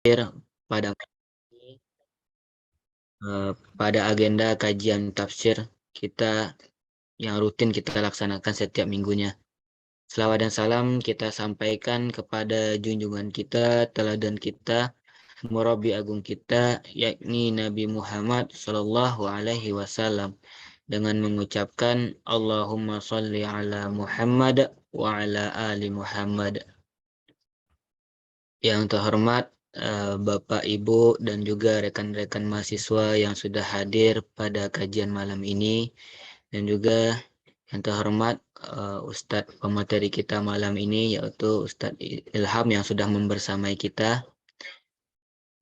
pada pada agenda kajian tafsir kita yang rutin kita laksanakan setiap minggunya. Selawat dan salam kita sampaikan kepada junjungan kita, teladan kita, murabi agung kita, yakni Nabi Muhammad Sallallahu Alaihi Wasallam, dengan mengucapkan Allahumma sholli ala Muhammad wa ala ali Muhammad. Yang terhormat Bapak, Ibu, dan juga rekan-rekan mahasiswa yang sudah hadir pada kajian malam ini, dan juga yang terhormat Ustadz pemateri kita malam ini, yaitu Ustadz Ilham yang sudah membersamai kita.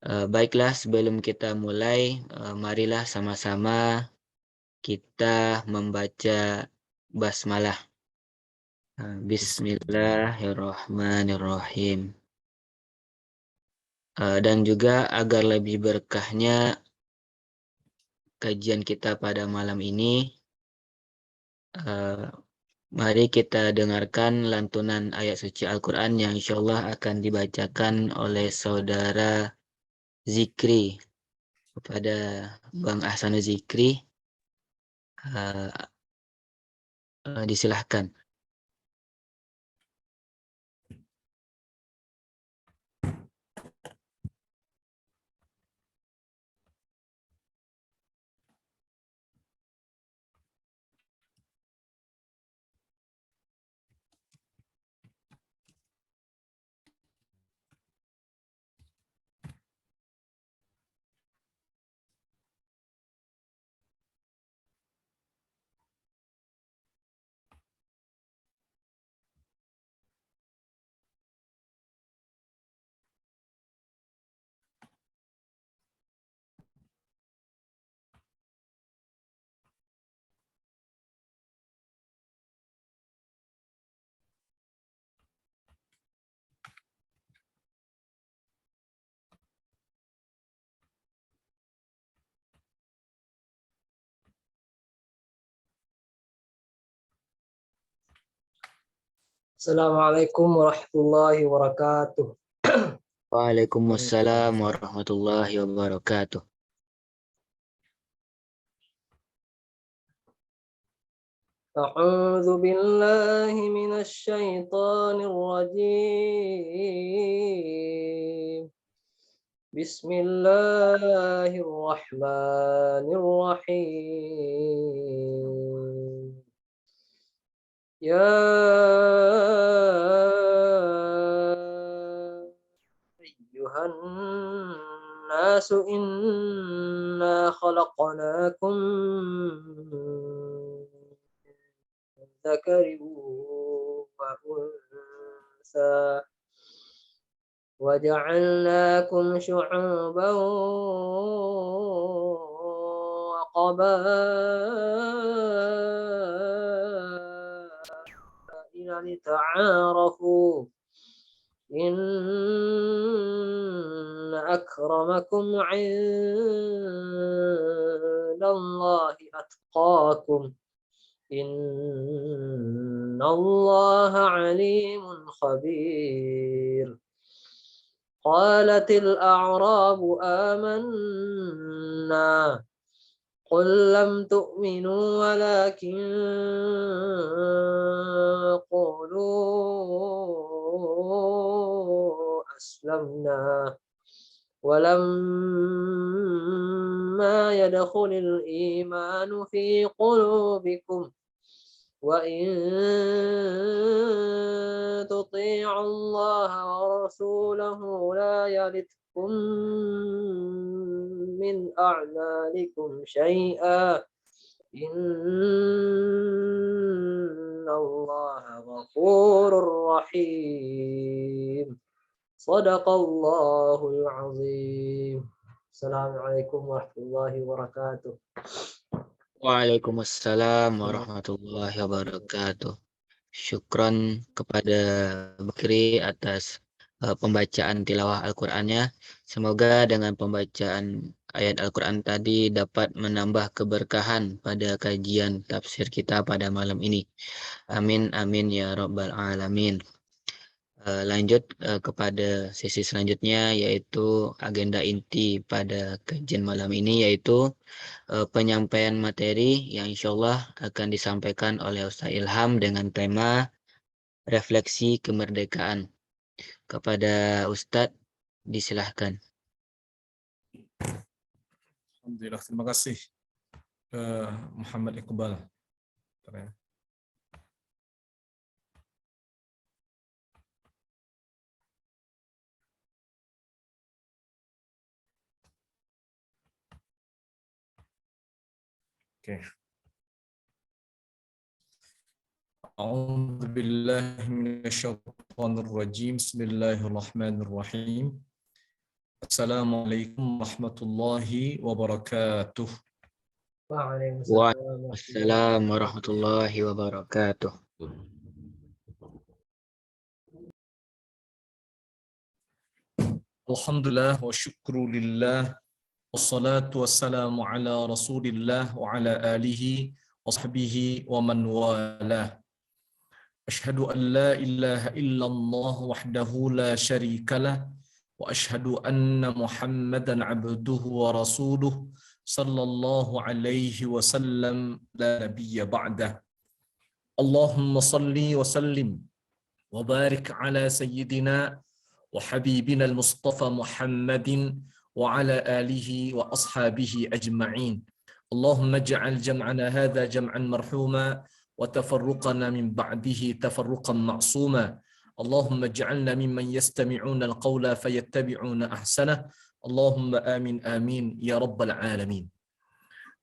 Baiklah, sebelum kita mulai, marilah sama-sama kita membaca basmalah. Bismillahirrahmanirrahim. Dan juga agar lebih berkahnya kajian kita pada malam ini, mari kita dengarkan lantunan ayat suci Al-Quran yang insya Allah akan dibacakan oleh saudara Zikri. Kepada Bang Ahsan Zikri, disilahkan. Assalamualaikum warahmatullahi wabarakatuh. Waalaikumsalam warahmatullahi wabarakatuh. A'udzu billahi minasy syaithanir rajim. Bismillahirrahmanirrahim. Ya ayyuhan nasu inna khalaqnakum ذكر وأنثى وجعلناكم شعوبا وقبائل لتعارفوا إن أكرمكم عند الله أتقاكم إن الله عليم خبير. قالت الأعراب آمنا قل لم تؤمنوا ولكن قولوا أسلمنا ولما يدخل الإيمان في قلوبكم وإن تطيعوا الله ورسوله لا يلتكم من أعمالكم شيئا إن الله غفور رحيم. صدق الله العظيم. Assalamualaikum warahmatullahi wabarakatuh. Waalaikumsalam warahmatullahi wabarakatuh. Syukron kepada Bakri atas pembacaan tilawah Al-Qur'annya. Semoga dengan pembacaan ayat Al-Qur'an tadi dapat menambah keberkahan pada kajian tafsir kita pada malam ini. Amin amin ya rabbal alamin. Lanjut kepada sesi selanjutnya, yaitu agenda inti pada kajian malam ini, yaitu penyampaian materi yang insya Allah akan disampaikan oleh Ustaz Ilham dengan tema refleksi kemerdekaan. Kepada Ustadz, disilahkan. Alhamdulillah, terima kasih Muhammad Iqbal. Oke. A'udzu billahi minasyaitonir rajim. Bismillahirrahmanirrahim. Assalamualaikum warahmatullahi wabarakatuh. Waalaikumsalam warahmatullahi wabarakatuh. Alhamdulillah wa syukru lillah. Wassalatu wassalamu ala rasulillah wa ala alihi wa sahbihi wa man walah. Ashhadu an la ilaha illallah wahdahu la syarika lah wa ashhadu anna Muhammadan abduhu wa rasuluh sallallahu alaihi wasallam la nabiyya ba'dah. Allahumma salli wa sallim wa barik ala sayyidina wa habibina al-Mustafa Muhammadin wa ala alihi wa ashabihi ajma'in. Allahumma ij'al jam'ana hadha jam'an marhuma وتفرقنا من بعده تفرقا معصوما اللهم اجعلنا ممن يستمعون القول فيتبعون أحسنه اللهم آمين آمين يا رب العالمين.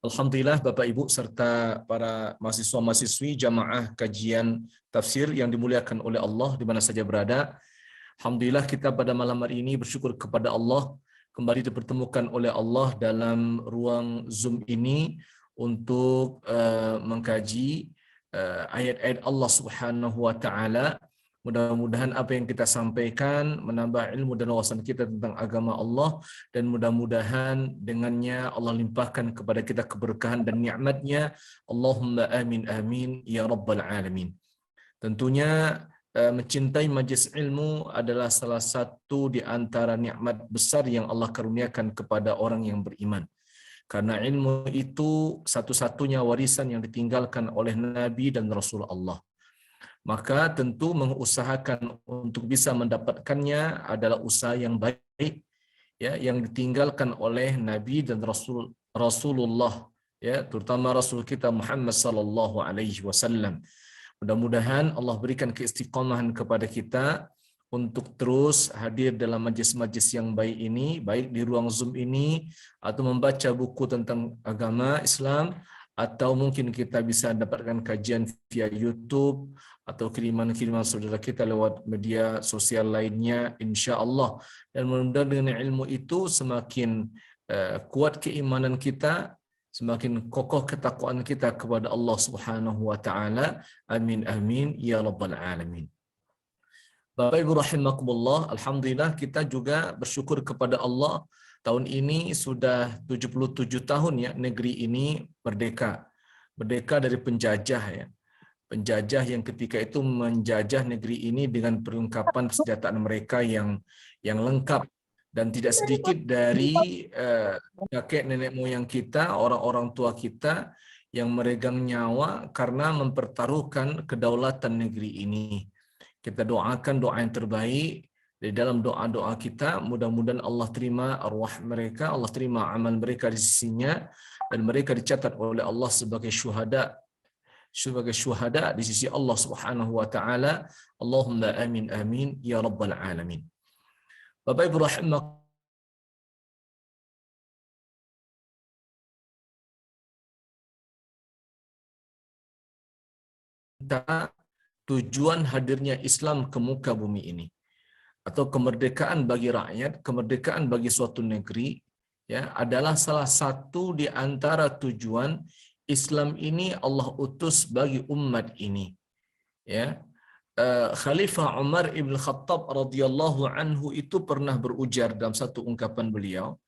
Alhamdulillah Bapak Ibu serta para mahasiswa-mahasiswi jamaah kajian tafsir yang dimuliakan oleh Allah di mana saja berada. Alhamdulillah kita pada malam hari ini bersyukur kepada Allah kembali dipertemukan oleh Allah dalam ruang Zoom ini untuk mengkaji ayat-ayat Allah Subhanahu wa taala. Mudah-mudahan apa yang kita sampaikan menambah ilmu dan wawasan kita tentang agama Allah, dan mudah-mudahan dengannya Allah limpahkan kepada kita keberkahan dan nikmat-Nya. Allahumma amin amin ya rabbal alamin. Tentunya mencintai majlis ilmu adalah salah satu di antara nikmat besar yang Allah karuniakan kepada orang yang beriman. Karena ilmu itu satu-satunya warisan yang ditinggalkan oleh Nabi dan Rasul Allah. Maka tentu mengusahakan untuk bisa mendapatkannya adalah usaha yang baik, ya, yang ditinggalkan oleh Nabi dan Rasulullah, ya, terutama Rasul kita Muhammad sallallahu alaihi wasallam. Mudah-mudahan Allah berikan keistiqomahan kepada kita untuk terus hadir dalam majlis-majlis yang baik ini, baik di ruang Zoom ini, atau membaca buku tentang agama Islam, atau mungkin kita bisa dapatkan kajian via YouTube, atau kiriman-kiriman saudara kita lewat media sosial lainnya, insya Allah. Dan mudah-mudahan dengan ilmu itu semakin kuat keimanan kita, semakin kokoh ketakwaan kita kepada Allah Subhanahu wa taala. Amin amin ya rabbal alamin. Bapak Ibu rahimakumullah, alhamdulillah kita juga bersyukur kepada Allah, tahun ini sudah 77 tahun ya negeri ini merdeka. Merdeka dari penjajah ya. Penjajah yang ketika itu menjajah negeri ini dengan perlengkapan persenjataan mereka yang lengkap, dan tidak sedikit dari kakek nenek moyang kita, orang-orang tua kita yang meregang nyawa karena mempertaruhkan kedaulatan negeri ini. Kita doakan doa yang terbaik di dalam doa-doa kita, mudah-mudahan Allah terima arwah mereka, Allah terima amal mereka di sisinya, dan mereka dicatat oleh Allah sebagai syuhada di sisi Allah Subhanahu wa taala. Allahumma amin amin ya rabbal alamin. Bapak Ibu rahimakumullah, tujuan hadirnya Islam ke muka bumi ini, atau kemerdekaan bagi rakyat, kemerdekaan bagi suatu negeri, ya, adalah salah satu di antara tujuan Islam ini Allah utus bagi umat ini. Ya, Khalifah Umar ibn Khattab radhiyallahu anhu itu pernah berujar dalam satu ungkapan beliau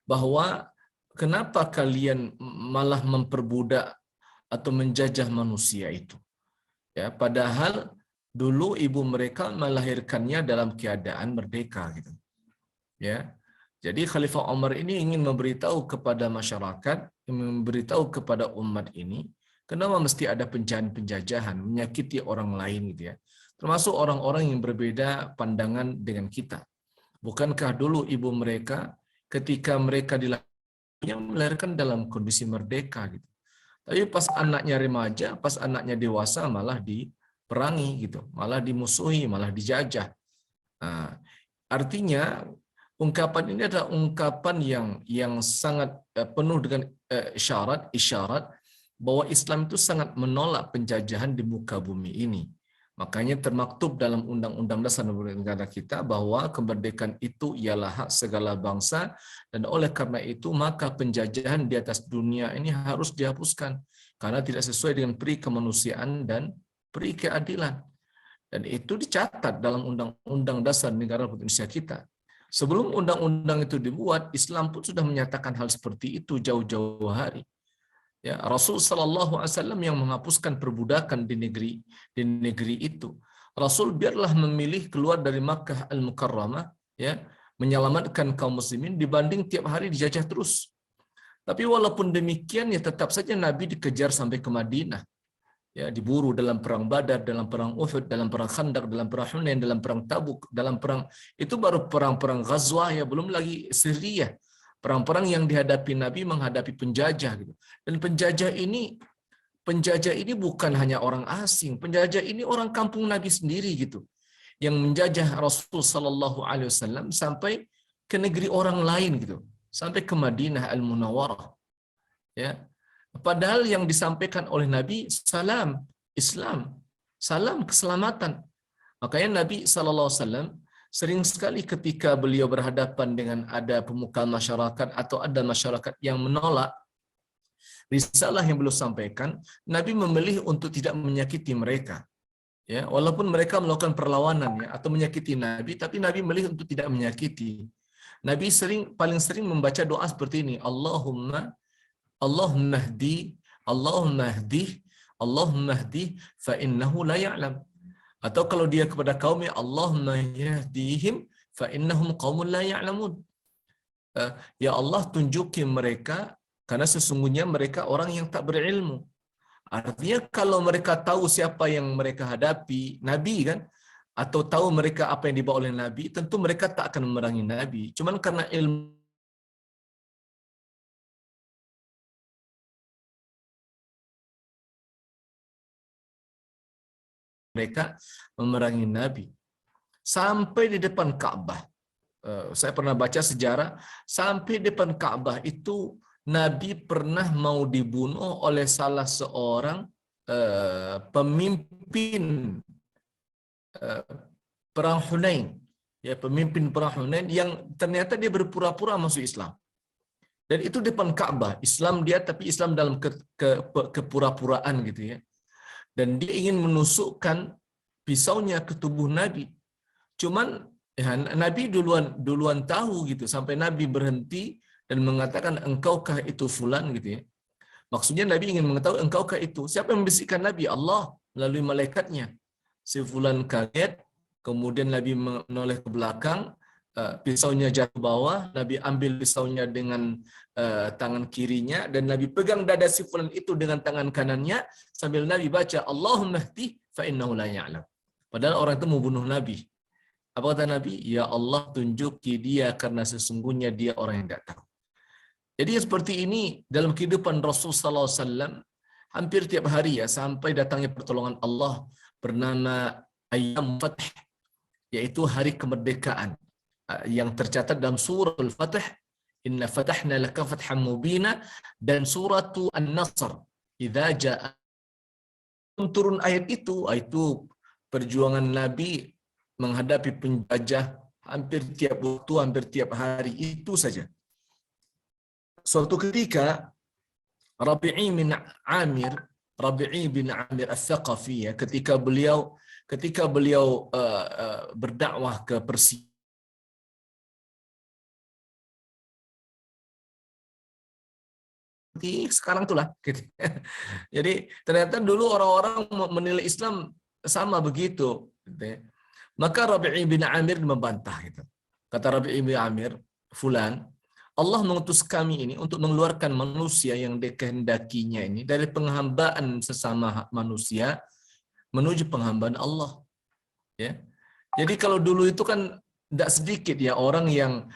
bahwa kenapa kalian malah memperbudak atau menjajah manusia itu? Ya, padahal dulu ibu mereka melahirkannya dalam keadaan merdeka gitu. Ya. Jadi Khalifah Umar ini ingin memberitahu kepada masyarakat, memberitahu kepada umat ini, kenapa mesti ada penjajahan, menyakiti orang lain gitu ya. Termasuk orang-orang yang berbeda pandangan dengan kita. Bukankah dulu ibu mereka ketika mereka melahirkan dalam kondisi merdeka gitu. Tapi pas anaknya remaja, pas anaknya dewasa malah diperangi gitu, malah dimusuhi, malah dijajah. Nah, artinya ungkapan ini adalah ungkapan yang sangat penuh dengan isyarat bahwa Islam itu sangat menolak penjajahan di muka bumi ini. Makanya termaktub dalam Undang-Undang Dasar Negara kita bahwa kemerdekaan itu ialah hak segala bangsa, dan oleh karena itu maka penjajahan di atas dunia ini harus dihapuskan karena tidak sesuai dengan peri kemanusiaan dan peri keadilan. Dan itu dicatat dalam Undang-Undang Dasar Negara Republik Indonesia kita. Sebelum undang-undang itu dibuat, Islam pun sudah menyatakan hal seperti itu jauh-jauh hari. Ya, Rasul Sallallahu Alaihi Wasallam yang menghapuskan perbudakan di negeri itu. Rasul biarlah memilih keluar dari Makkah Al-Mukarramah, ya, menyelamatkan kaum muslimin dibanding tiap hari dijajah terus. Tapi walaupun demikian, ya tetap saja Nabi dikejar sampai ke Madinah. Ya, diburu dalam perang Badar, dalam perang Uhud, dalam perang Khandaq, dalam perang Hunain, dalam perang Tabuk, dalam perang itu baru perang-perang Ghazwah, ya belum lagi Syria. Perang-perang yang dihadapi Nabi menghadapi penjajah gitu. Dan penjajah ini bukan hanya orang asing, penjajah ini orang kampung Nabi sendiri gitu. Yang menjajah Rasul sallallahu alaihi wasallam sampai ke negeri orang lain gitu, sampai ke Madinah Al-Munawwarah. Ya. Padahal yang disampaikan oleh Nabi salam Islam, salam keselamatan. Makanya Nabi sallallahu alaihi wasallam sering sekali ketika beliau berhadapan dengan ada pemuka masyarakat atau ada masyarakat yang menolak risalah yang beliau sampaikan, Nabi memilih untuk tidak menyakiti mereka. Ya, walaupun mereka melakukan perlawanan ya atau menyakiti Nabi, tapi Nabi memilih untuk tidak menyakiti. Nabi paling sering membaca doa seperti ini, Allahumma hdi, Allahumma hdi, Allahumma hdi fa innahu la ya'lam. Atau kalau dia kepada kaumnya, Allahumma yahdihim fa innahum qaumun la ya'lamun. Ya Allah, tunjuki mereka karena sesungguhnya mereka orang yang tak berilmu. Artinya kalau mereka tahu siapa yang mereka hadapi, Nabi kan, atau tahu mereka apa yang dibawa oleh Nabi, tentu mereka tak akan memerangi Nabi. Cuman karena ilmu mereka memerangi Nabi. Sampai di depan Ka'bah. Saya pernah baca sejarah, sampai di depan Ka'bah itu Nabi pernah mau dibunuh oleh salah seorang pemimpin perang Hunain. Ya, pemimpin perang Hunain yang ternyata dia berpura-pura masuk Islam. Dan itu di depan Ka'bah. Islam dia, tapi Islam dalam kepura-puraan gitu ya. Dan dia ingin menusukkan pisaunya ke tubuh Nabi. Cuman ya, Nabi duluan tahu gitu, sampai Nabi berhenti dan mengatakan engkaukah itu fulan gitu ya. Maksudnya Nabi ingin mengetahui engkaukah itu. Siapa yang membisikkan Nabi? Allah melalui malaikatnya. Si fulan kaget, kemudian Nabi menoleh ke belakang, pisaunya jatuh ke bawah, Nabi ambil pisaunya dengan tangan kirinya dan Nabi pegang dada si fulan itu dengan tangan kanannya sambil Nabi baca Allahumma hdi fa innahu la ya'lam. Padahal orang itu mau bunuh Nabi. Apa kata Nabi? Ya Allah, tunjuki dia karena sesungguhnya dia orang yang tidak tahu. Jadi seperti ini dalam kehidupan Rasul sallallahu alaihi wasallam hampir tiap hari ya, sampai datangnya pertolongan Allah bernama Ayyam Fath, yaitu hari kemerdekaan yang tercatat dalam surah Al-Fath, Inna fatahna laka fatham mubina, dan surah An-Nasr, idza jaa. Turun ayat itu perjuangan Nabi menghadapi penjajah hampir tiap waktu, hampir tiap hari, itu saja. Suatu ketika Rabi'i bin Amir Al-Thaqafi ya, ketika beliau berdakwah ke Persia, sekarang itulah gitu. Jadi ternyata dulu orang-orang menilai Islam sama begitu. Gitu ya. Maka Rabi'i bin Amir membantah gitu. Kata Rabi'i bin Amir, fulan, Allah mengutus kami ini untuk mengeluarkan manusia yang dikehendakinya ini dari penghambaan sesama manusia menuju penghambaan Allah. Ya. Jadi kalau dulu itu kan tidak sedikit ya orang yang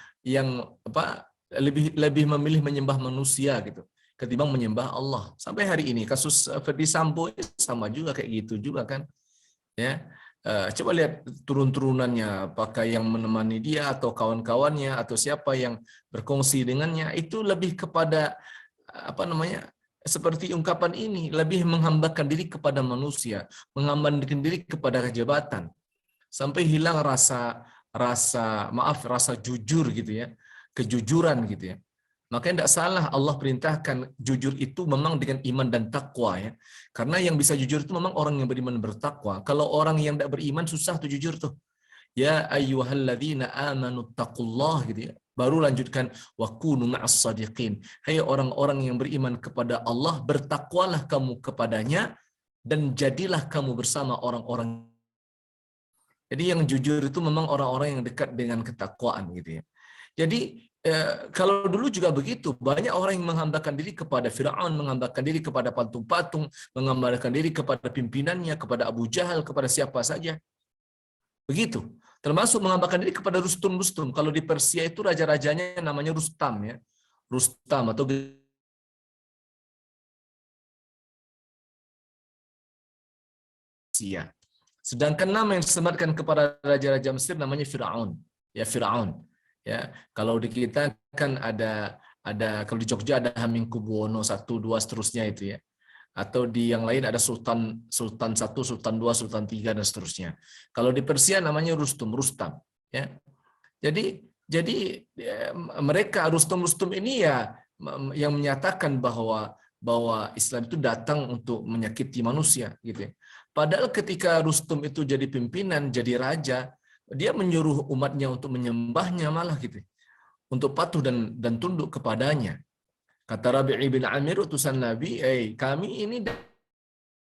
lebih memilih menyembah manusia gitu ketimbang menyembah Allah. Sampai hari ini kasus Ferdi Sambo sama juga kayak gitu juga kan. Ya. Coba lihat turun-turunannya, apakah yang menemani dia atau kawan-kawannya atau siapa yang berkongsi dengannya itu lebih kepada seperti ungkapan ini, lebih menghambakan diri kepada manusia, menghambakan diri kepada jabatan, sampai hilang rasa jujur gitu ya, kejujuran gitu ya. Makanya tidak salah Allah perintahkan jujur itu memang dengan iman dan takwa ya. Karena yang bisa jujur itu memang orang yang beriman bertakwa. Kalau orang yang tidak beriman susah tuh jujur tuh. Ya ayyuhalladzina amanu taqullah gitu ya. Baru lanjutkan wa kunu ma'as shadiqin. Hai orang-orang yang beriman kepada Allah, bertakwalah kamu kepadanya dan jadilah kamu bersama orang-orang. Jadi yang jujur itu memang orang-orang yang dekat dengan ketakwaan gitu ya. Jadi kalau dulu juga begitu, banyak orang yang menghambakan diri kepada Firaun, menghambakan diri kepada patung-patung, menghambakan diri kepada pimpinannya, kepada Abu Jahal, kepada siapa saja. Begitu. Termasuk menghambakan diri kepada Rustum. Kalau di Persia itu raja-rajanya namanya Rustam ya. Rustam atau Persia. Sedangkan nama yang disematkan kepada raja-raja Mesir namanya Firaun. Ya Firaun. Ya, kalau di kita kan ada kalau di Jogja ada Hamengkubuwono 1, 2 seterusnya itu ya. Atau di yang lain ada Sultan 1, Sultan 2, Sultan 3 dan seterusnya. Kalau di Persia namanya Rustam ya. Jadi ya, mereka Rustam ini ya yang menyatakan bahwa Islam itu datang untuk menyakiti manusia gitu ya. Padahal ketika Rustam itu jadi pimpinan, jadi raja, dia menyuruh umatnya untuk menyembahnya malah gitu. Untuk patuh dan tunduk kepadanya. Kata Rabi'i bin Amir utusan Nabi, kami ini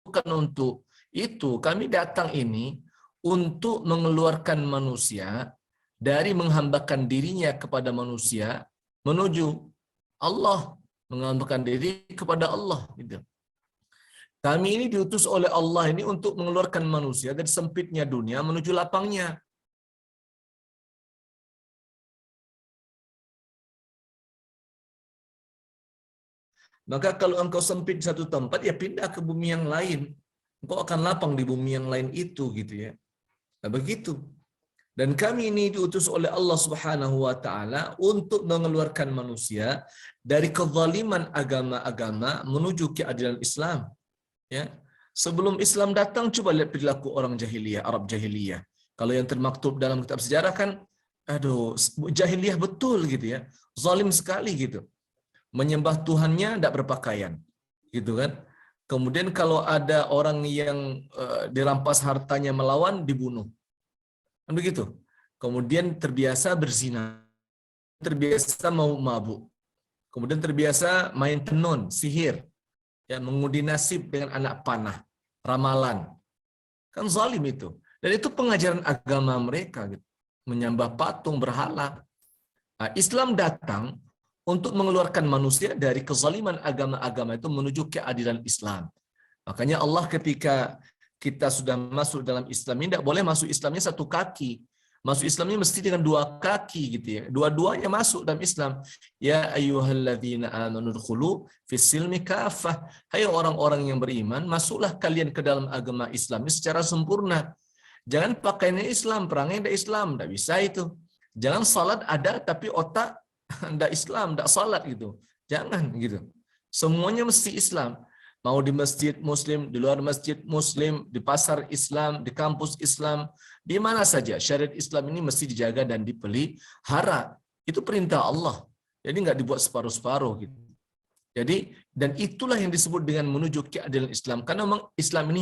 bukan untuk itu, kami datang ini untuk mengeluarkan manusia dari menghambakan dirinya kepada manusia menuju Allah, menghambakan diri kepada Allah gitu. Kami ini diutus oleh Allah ini untuk mengeluarkan manusia dari sempitnya dunia menuju lapangnya. Maka kalau engkau sempit di satu tempat, ya pindah ke bumi yang lain. Engkau akan lapang di bumi yang lain itu, gitu ya. Nah, begitu. Dan kami ini diutus oleh Allah Subhanahu wa taala untuk mengeluarkan manusia dari kezaliman agama-agama menuju keadilan Islam. Ya. Sebelum Islam datang, coba lihat perilaku orang jahiliyah, Arab jahiliyah. Kalau yang termaktub dalam kitab sejarah kan, jahiliyah betul gitu ya. Zalim sekali gitu. Menyembah Tuhannya tidak berpakaian, gitu kan? Kemudian kalau ada orang yang dirampas hartanya melawan, dibunuh, kan begitu. Kemudian terbiasa berzina, terbiasa mau mabuk, kemudian terbiasa main tenun, sihir, ya mengundi nasib dengan anak panah, ramalan, kan zalim itu. Dan itu pengajaran agama mereka, gitu. Menyembah patung, berhala. Nah, Islam datang untuk mengeluarkan manusia dari kezaliman agama-agama itu menuju keadilan Islam. Makanya Allah ketika kita sudah masuk dalam Islam ini tidak boleh masuk Islamnya satu kaki. Masuk Islamnya mesti dengan 2 kaki gitu ya. Dua-duanya masuk dalam Islam. Ya ayyuhalladzina amanu dkhulu fis silmi kafah. Hai orang-orang yang beriman, masuklah kalian ke dalam agama Islam ini secara sempurna. Jangan pakainya Islam, perangnya ada Islam, tidak bisa itu. Jangan salat ada tapi otak ndak Islam, ndak salat gitu. Jangan gitu. Semuanya mesti Islam. Mau di masjid Muslim, di luar masjid Muslim, di pasar Islam, di kampus Islam, di mana saja syariat Islam ini mesti dijaga dan dipelihara. Itu perintah Allah. Jadi nggak dibuat separuh-separuh gitu. Jadi dan itulah yang disebut dengan menuju keadilan Islam. Karena memang Islam ini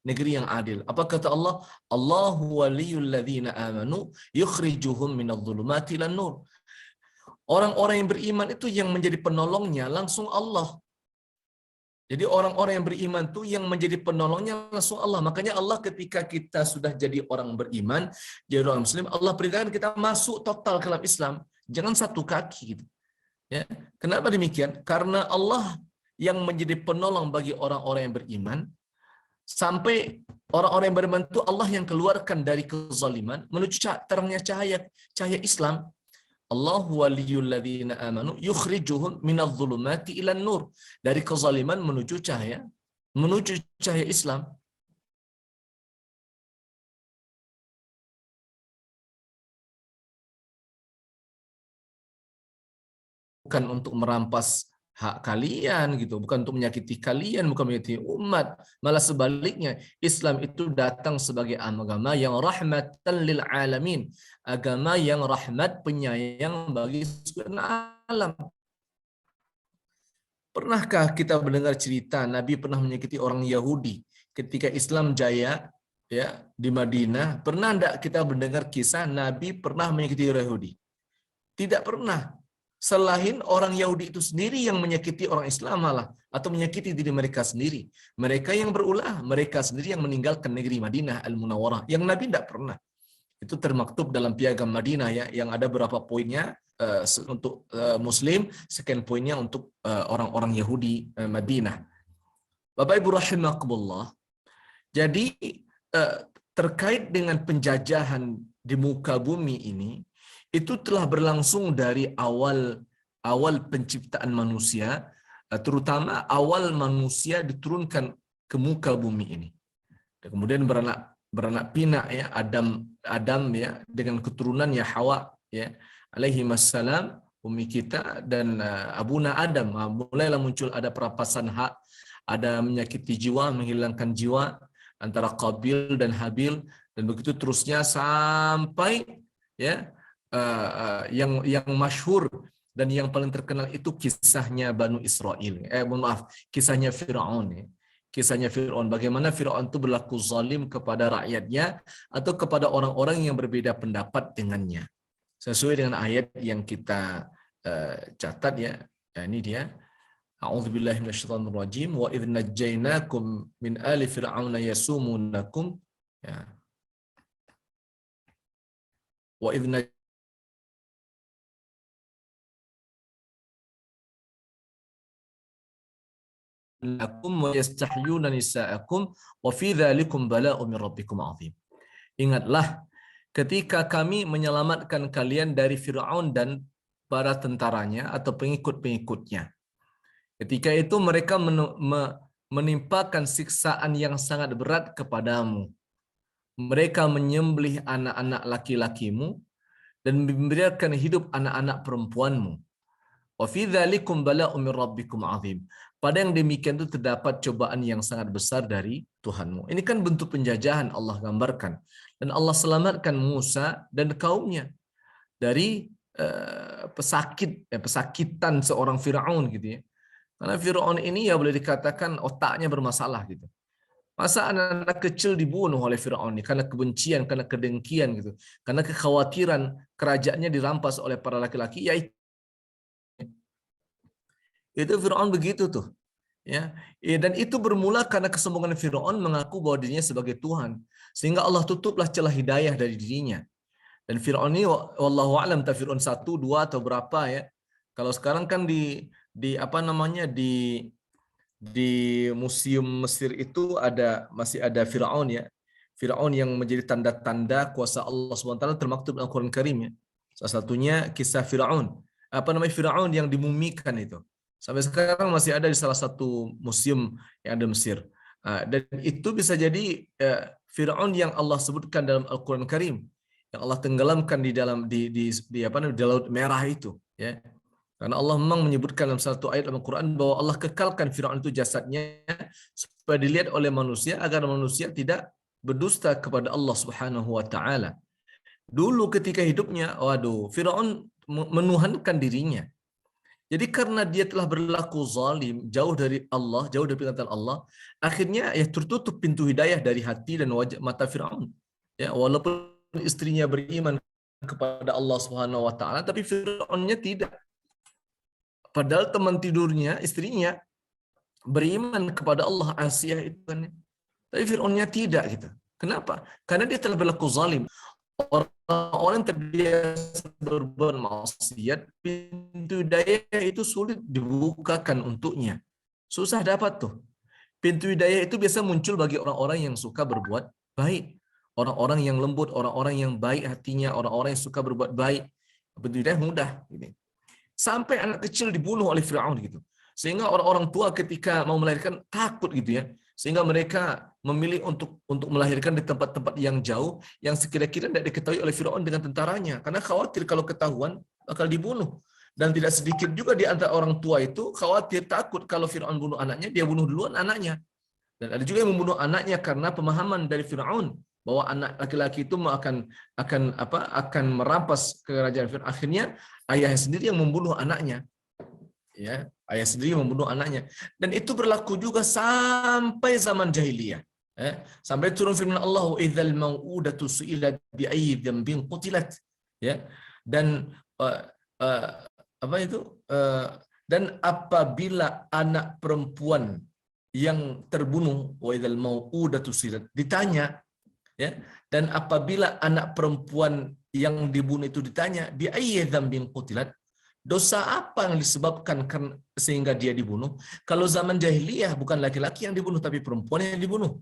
negeri yang adil. Apa kata Allah? Allahu waliyul ladzina amanu yukhrijuhum minadh-dhulumati ilan nur. Orang-orang yang beriman itu yang menjadi penolongnya langsung Allah. Jadi orang-orang yang beriman tuh yang menjadi penolongnya langsung Allah. Makanya Allah ketika kita sudah jadi orang beriman, jadi orang muslim, Allah perintahkan kita masuk total ke dalam Islam. Jangan satu kaki gitu. Ya. Kenapa demikian? Karena Allah yang menjadi penolong bagi orang-orang yang beriman, sampai orang-orang yang beriman itu Allah yang keluarkan dari kezaliman menuju terangnya cahaya Islam. Allahu waliyul ladzina amanu yukhrijuhum minadh dhulumati ilan nur. Dari kezaliman menuju cahaya Islam. Bukan untuk merampas hak kalian gitu, bukan untuk menyakiti kalian, bukan menyakiti umat. Malah sebaliknya, Islam itu datang sebagai agama yang rahmatan lil alamin, agama yang rahmat penyayang bagi seluruh alam. Pernahkah kita mendengar cerita Nabi pernah menyakiti orang Yahudi ketika Islam jaya ya di Madinah? Pernah enggak kita mendengar kisah Nabi pernah menyakiti orang Yahudi? Tidak pernah. Selain orang Yahudi itu sendiri yang menyakiti orang Islam malah, atau menyakiti diri mereka sendiri. Mereka yang berulah, mereka sendiri yang meninggalkan negeri Madinah Al-Munawwarah. Yang Nabi tidak pernah. Itu termaktub dalam Piagam Madinah ya, yang ada berapa poinnya untuk Muslim, sekian poinnya untuk orang-orang Yahudi Madinah. Bapak Ibu rahimakumullah. Jadi terkait dengan penjajahan di muka bumi ini, itu telah berlangsung dari awal penciptaan manusia, terutama awal manusia diturunkan ke muka bumi ini. Dan kemudian beranak pinak ya Adam ya dengan keturunannya Hawa ya alaihi wassalam, umi kita, dan abuna Adam. Mulailah muncul ada perampasan hak, ada menyakiti jiwa, menghilangkan jiwa antara Qabil dan Habil, dan begitu terusnya sampai ya yang masyhur dan yang paling terkenal itu kisahnya Banu Israel. Kisahnya Fir'aun ya. Kisahnya Fir'aun, bagaimana Fir'aun itu berlaku zalim kepada rakyatnya atau kepada orang-orang yang berbeda pendapat dengannya. Sesuai dengan ayat yang kita catat ya. Ini dia. A'udzubillahi minasyaitonir rajim wa idz najjaynakum min ali fir'auna yasumunakum ya. Wa idz lakum wa yastahyuna nisa'akum wa fi dzalikum bala'un min rabbikum 'adzim. Ingatlah ketika kami menyelamatkan kalian dari Firaun dan para tentaranya atau pengikut-pengikutnya. Ketika itu mereka menimpakan siksaan yang sangat berat kepadamu. Mereka menyembelih anak-anak laki-lakimu dan membiarkan hidup anak-anak perempuanmu. Wa fi dzalikum bala'un min rabbikum 'adzim. Pada yang demikian itu terdapat cobaan yang sangat besar dari Tuhanmu. Ini kan bentuk penjajahan Allah gambarkan. Dan Allah selamatkan Musa dan kaumnya dari pesakitan seorang Firaun gitu ya. Karena Firaun ini ya boleh dikatakan otaknya bermasalah gitu. Masa anak-anak kecil dibunuh oleh Firaun ini karena kebencian, karena kedengkian gitu. Karena kekhawatiran kerajaannya dirampas oleh para laki-laki, ya itu Firaun begitu tuh. Ya, dan itu bermula karena kesombongan Firaun mengaku bahwa dirinya sebagai Tuhan, sehingga Allah tutuplah celah hidayah dari dirinya. Dan Firaun ini wallahu a'lam Firaun 1, 2 atau berapa ya. Kalau sekarang kan di apa namanya di museum Mesir itu masih ada Firaun ya. Firaun yang menjadi tanda-tanda kuasa Allah SWT termaktub dalam Al-Qur'an Karim ya. Salah satunya kisah Firaun. Firaun yang dimumikan itu. Sampai sekarang masih ada di salah satu museum yang ada Mesir. Dan itu bisa jadi Firaun yang Allah sebutkan dalam Al-Qur'an Karim, yang Allah tenggelamkan di Laut Merah itu, ya. Karena Allah memang menyebutkan dalam satu ayat Al-Qur'an bahwa Allah kekalkan Firaun itu jasadnya supaya dilihat oleh manusia agar manusia tidak berdusta kepada Allah Subhanahu wa taala. Dulu ketika hidupnya, Firaun menuhankan dirinya. Jadi karena dia telah berlaku zalim, jauh dari Allah, jauh dari perintah Allah, akhirnya ya tertutup pintu hidayah dari hati dan mata Firaun. Ya, walaupun istrinya beriman kepada Allah Subhanahu wa taala, tapi Firaunnya tidak. Padahal teman tidurnya, istrinya, beriman kepada Allah, Asiyah itu kan. Tapi Fir'aunnya tidak gitu. Kenapa? Karena dia telah berlaku zalim. Orang-orang yang terbiasa berbuat maksiat, pintu hidayah itu sulit dibukakan untuknya. Susah dapat tuh. Pintu hidayah itu biasa muncul bagi orang-orang yang suka berbuat baik. Orang-orang yang lembut, orang-orang yang baik hatinya, orang-orang yang suka berbuat baik. Pintu hidayah mudah. Gitu. Sampai anak kecil dibunuh oleh Fir'aun gitu. Sehingga orang-orang tua ketika mau melahirkan takut gitu ya. Sehingga mereka memilih untuk melahirkan di tempat-tempat yang jauh yang sekira-kira tidak diketahui oleh Firaun dengan tentaranya, karena khawatir kalau ketahuan bakal dibunuh. Dan tidak sedikit juga di antara orang tua itu khawatir, takut kalau Firaun bunuh anaknya, dia bunuh duluan anaknya. Dan ada juga yang membunuh anaknya karena pemahaman dari Firaun bahwa anak laki-laki itu akan merampas kerajaan Firaun. Akhirnya ayahnya sendiri yang membunuh anaknya. Ya, ayah sendiri membunuh anaknya, dan itu berlaku juga sampai zaman jahiliyah. Sampai turun firman Allah, "Idzal mau'udatu su'ilat bi ayyi dzambin qutilat." Ya. Dan apa itu? Dan apabila anak perempuan yang terbunuh, wa idzal mau'udatu su'ilat, ditanya, ya. Dan apabila anak perempuan yang dibunuh itu ditanya, bi ayyi dzambin qutilat, dosa apa yang disebabkan sehingga dia dibunuh? Kalau zaman jahiliyah bukan laki-laki yang dibunuh tapi perempuan yang dibunuh.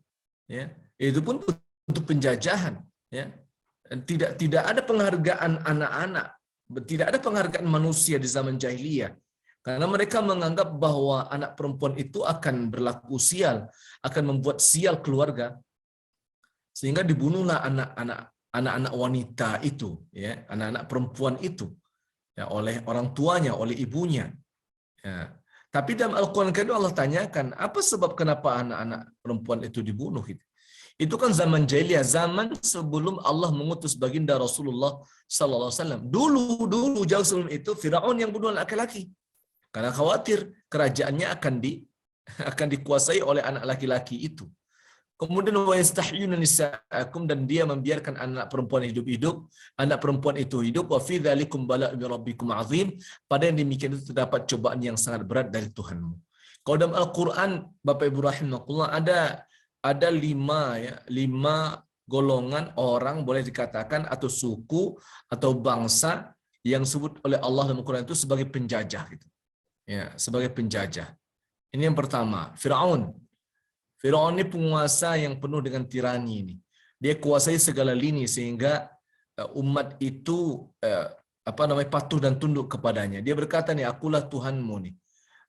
Ya, itu pun untuk penjajahan. Ya, tidak ada penghargaan anak-anak, tidak ada penghargaan manusia di zaman jahiliyah. Karena mereka menganggap bahwa anak perempuan itu akan berlaku sial, akan membuat sial keluarga, sehingga dibunuhlah anak-anak wanita itu, ya, anak-anak perempuan itu. Ya, oleh orang tuanya, oleh ibunya. Ya. Tapi dalam Al-Quran kedua Allah tanyakan, apa sebab kenapa anak-anak perempuan itu dibunuh? Itu kan zaman jahiliyah, zaman sebelum Allah mengutus baginda Rasulullah SAW. Dulu jauh sebelum itu Firaun yang bunuh laki-laki, karena khawatir kerajaannya akan dikuasai oleh anak laki-laki itu. Kemudian wa yastahyuna nisaakum, dan dia membiarkan anak perempuan hidup-hidup, anak perempuan itu hidup. Wa fi dzalikum bala'un min rabbikum 'azim, pada yang demikian itu terdapat cobaan yang sangat berat dari Tuhanmu. Kalau dalam Al-Qur'an Bapak Ibu rahimakumullah ada 5 golongan orang, boleh dikatakan, atau suku atau bangsa yang disebut oleh Allah dalam Al-Qur'an itu sebagai penjajah gitu. Ya, sebagai penjajah. Ini yang pertama, Firaun. Firaun ini penguasa yang penuh dengan tirani ini. Dia kuasai segala lini sehingga umat itu patuh dan tunduk kepadanya. Dia berkata nih, akulah Tuhanmu nih.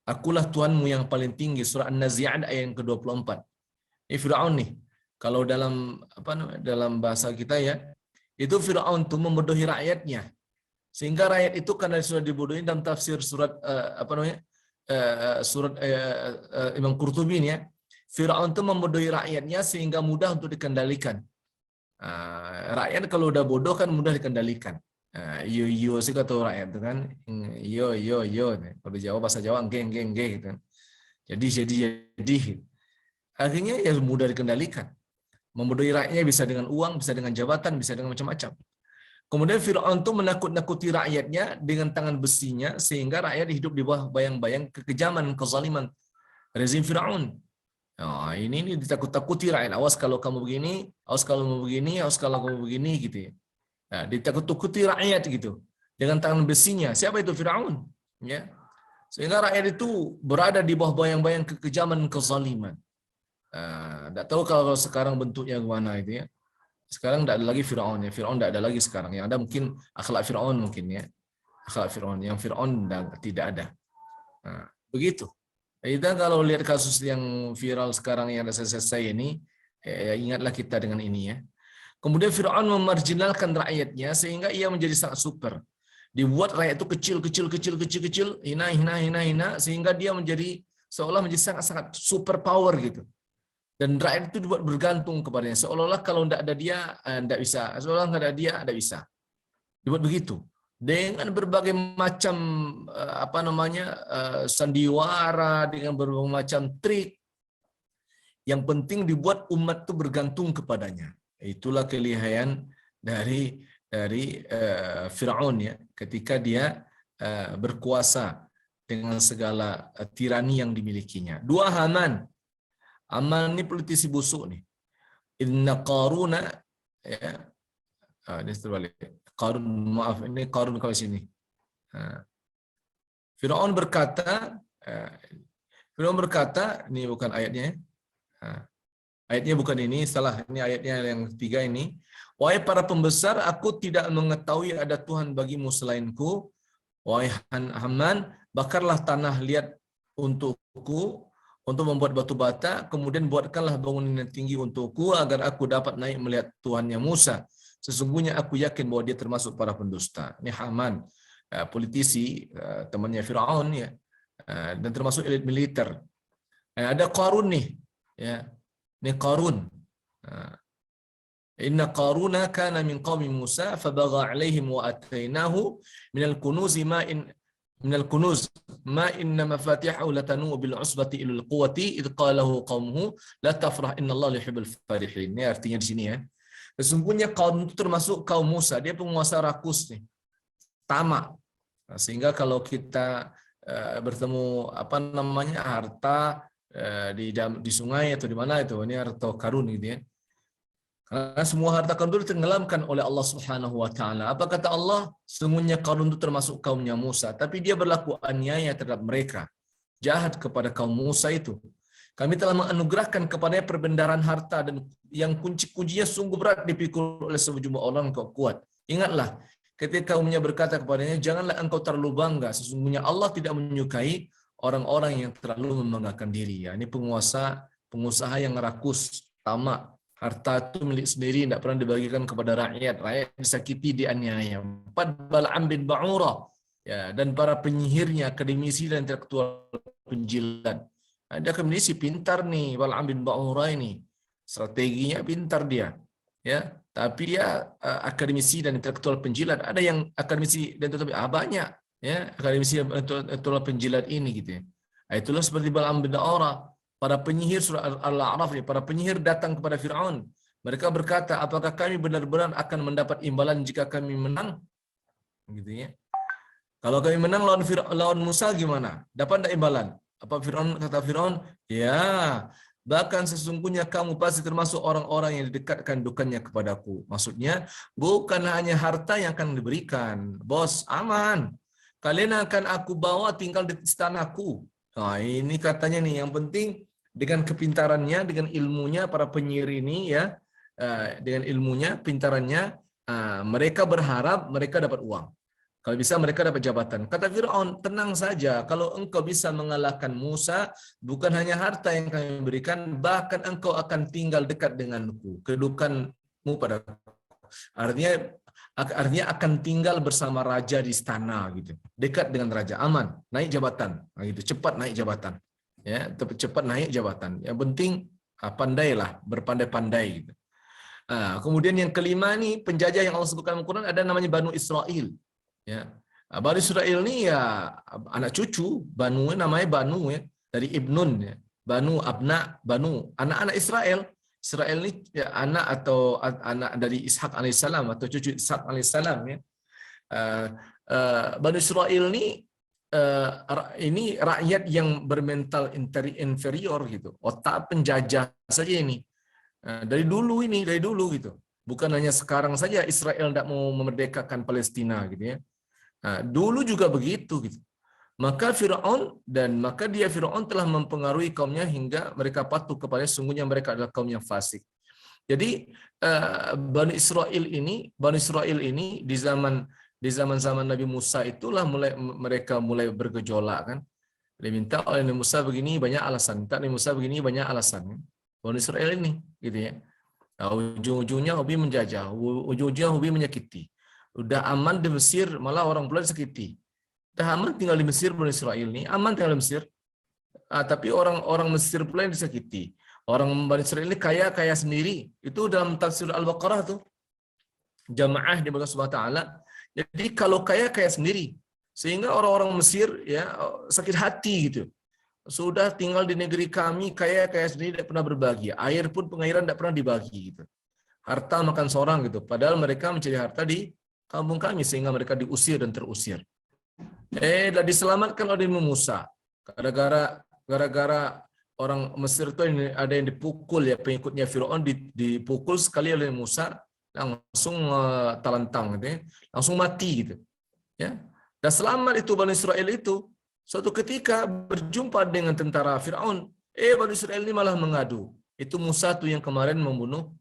Akulah Tuhanmu yang paling tinggi. Surah An-Nazi'at ayat yang ke-24. Ini Firaun nih. Kalau dalam bahasa kita ya, itu Firaun itu membodohi rakyatnya. Sehingga rakyat itu karena sudah dibodohi, dalam tafsir surat Imam Qurtubi ini ya, Firaun itu membodohi rakyatnya sehingga mudah untuk dikendalikan. Rakyat kalau udah bodoh kan mudah dikendalikan. Yo sih kata rakyat itu kan, yo. Kalau Jawa, bahasa Jawa geng gitu. Jadi akhirnya ya mudah dikendalikan. Membodohi rakyatnya bisa dengan uang, bisa dengan jabatan, bisa dengan macam-macam. Kemudian Firaun itu menakut-nakuti rakyatnya dengan tangan besinya sehingga rakyat hidup di bawah bayang-bayang kekejaman, kezaliman rezim Firaun. Nah, ini ditakut-takuti rakyat. Awas kalau kamu begini, awas kalau kamu begini, awas kalau kamu begini gitu ya. Nah, ditakut-takuti rakyat gitu dengan tangan besinya. Siapa itu? Firaun, ya. Sehingga rakyat itu berada di bawah bayang-bayang kekejaman, kezaliman. Tidak tahu kalau sekarang bentuknya gimana itu ya. Sekarang tidak ada lagi Firaun ya. Firaun tidak ada lagi sekarang. Yang ada mungkin akhlak Firaun mungkin ya. Akhlak Firaun. Yang Firaun tidak ada. Nah, begitu. Kita kalau lihat kasus yang viral sekarang yang ada selesai ini, ingatlah kita dengan ini ya. Kemudian Firaun memarginalkan rakyatnya sehingga ia menjadi sangat super. Dibuat rakyat itu kecil, hina, sehingga dia menjadi seolah menjadi sangat-sangat super power gitu. Dan rakyat itu dibuat bergantung kepadanya. Seolah-olah kalau tidak ada dia, tidak bisa. Seolah tidak ada dia, tidak bisa. Dibuat begitu. Dengan berbagai macam sandiwara, dengan berbagai macam trik. Yang penting dibuat umat itu bergantung kepadanya. Itulah kelihayan dari Firaun ya, ketika dia berkuasa dengan segala tirani yang dimilikinya. Dua, Haman. Haman ini politisi busuk nih. Inna Qaruna, ya, ini terbalik. Qarun, maaf, ini Qarun kalau sini. Firaun berkata, ini bukan ayatnya. Ayatnya bukan ini, salah. Ini ayatnya yang ketiga ini. Wahai para pembesar, aku tidak mengetahui ada Tuhan bagimu selainku. Wahai Haman, bakarlah tanah liat untukku, untuk membuat batu bata, kemudian buatkanlah bangunan yang tinggi untukku, agar aku dapat naik melihat Tuhannya Musa. Sesungguhnya aku yakin bahwa dia termasuk para pendusta. Ini Haman, politisi, temannya Firaun, ya, dan termasuk elit militer. Ada Qarun nih, ya, ini Qarun. Inna Qaruna kana min qaumi Musa fabagha alaihim wa atainahu minal kunuz ma inna mafatihahu latanu bil usbati ilal quwwati id qalahu qaumuhu la tafrah innallaha yuhibbul farihin. Ini artinya di sini, ya. Sesungguhnya kaum itu termasuk kaum Musa, dia penguasa rakus nih. Tamak. Sehingga kalau kita bertemu harta di sungai atau di mana itu, ini harta karun gitu, ya. Karena semua harta karun itu ditenggelamkan oleh Allah Subhanahu wa taala. Apa kata Allah? Sesungguhnya Qarun itu termasuk kaumnya Musa, tapi dia berlaku aniaya terhadap mereka. Jahat kepada kaum Musa itu. Kami telah menganugerahkan kepadanya perbendaharaan harta dan yang kunci-kuncinya sungguh berat dipikul oleh sejumlah orang kau kuat. Ingatlah ketika kaumnya berkata kepadanya, janganlah engkau terlalu bangga, sesungguhnya Allah tidak menyukai orang-orang yang terlalu membanggakan diri. Ya, ini pengusaha yang rakus, tamak. Harta itu milik sendiri, tidak pernah dibagikan kepada rakyat. Rakyat disakiti, dianiaya. 4, Bal'am bin Ba'ura, ya, dan para penyihirnya, akademisi dan intelektual penjilat. Ada akademisi pintar nih, Bal'am bin Ba'ura ini. Strateginya pintar dia. Ya, tapi dia akademisi dan intelektual penjilat. Ada yang akademisi dan tetapi banyak, ya, akademisi dan intelektual penjilat ini gitu, ya. Itulah seperti Bal'am bin Ba'ura. Para penyihir, surah Al-A'raf, para penyihir datang kepada Fir'aun. Mereka berkata, apakah kami benar-benar akan mendapat imbalan jika kami menang? Gitu, ya. Kalau kami menang lawan Musa gimana? Dapat tidak imbalan? Apa kata Fir'aun? Ya, bahkan sesungguhnya kamu pasti termasuk orang-orang yang didekatkan dukanya kepadaku. Maksudnya, bukan hanya harta yang akan diberikan. Bos, aman. Kalian akan aku bawa tinggal di istanaku. Nah, ini katanya nih, yang penting dengan kepintarannya, dengan ilmunya para penyihir ini, ya, dengan ilmunya, pintarannya, mereka berharap mereka dapat uang. Kalau bisa mereka dapat jabatan. Kata Fir'aun, tenang saja, kalau engkau bisa mengalahkan Musa, bukan hanya harta yang kami berikan, bahkan engkau akan tinggal dekat denganku, kedudukanmu padaku. Artinya akan tinggal bersama raja di istana gitu, dekat dengan raja, aman, naik jabatan, gitu, cepat naik jabatan, ya, cepat naik jabatan. Yang penting pandailah, berpandai-pandai gitu. Kemudian yang kelima nih, penjajah yang Allah sebutkan dalam Al-Quran ada namanya Banu Israel, ya. Banu Israel ini ya anak cucu Banu, namanya Banu, ya, dari Ibnun, ya. Banu Abna, Banu, anak-anak Israel. Israel ini ya, anak atau anak dari Ishak alaihissalam atau cucu Ishak alaihissalam, ya. Bani Israel ini rakyat yang bermental inferior gitu, otak penjajah saja ini. Dari dulu gitu. Bukan hanya sekarang saja Israel tidak mau memerdekakan Palestina gitu, ya. Dulu juga begitu gitu. Maka Fir'aun telah mempengaruhi kaumnya hingga mereka patuh kepada sungguhnya mereka adalah kaum yang fasik. Jadi Bani Israel ini di zaman Nabi Musa itulah mereka mulai bergejolak kan. Diminta oleh Nabi Musa begini banyak alasan, minta Nabi Musa begini banyak alasan. Bani Israel ini gitu, ya. Ujung-ujungnya hobi menjajah, ujung-ujungnya hobi menyakiti. Udah aman di Mesir malah orang pula disakiti. Dah aman tinggal di Mesir, Bani Israel ini aman tinggal di Mesir, tapi orang Mesir pula yang disakiti. Orang Bani Israel ini kaya sendiri. Itu dalam tafsir Al-Baqarah tuh, jamaah di Allah Subhanahu wa taala. Jadi kalau kaya sendiri, sehingga orang-orang Mesir ya sakit hati gitu. Sudah tinggal di negeri kami kaya sendiri, tidak pernah berbagi. Air pun pengairan tidak pernah dibagi gitu. Harta makan seorang gitu. Padahal mereka mencari harta di kampung kami sehingga mereka diusir dan terusir. Dah diselamatkan oleh Musa. Gara-gara orang Mesir itu ada yang dipukul ya, pengikutnya Firaun dipukul sekali oleh Musa, langsung talantang gitu ya. Langsung mati gitu. Ya. Dan selamat itu Bani Israel itu. Suatu ketika berjumpa dengan tentara Firaun, Bani Israel ini malah mengadu. Itu Musa tuh yang kemarin membunuh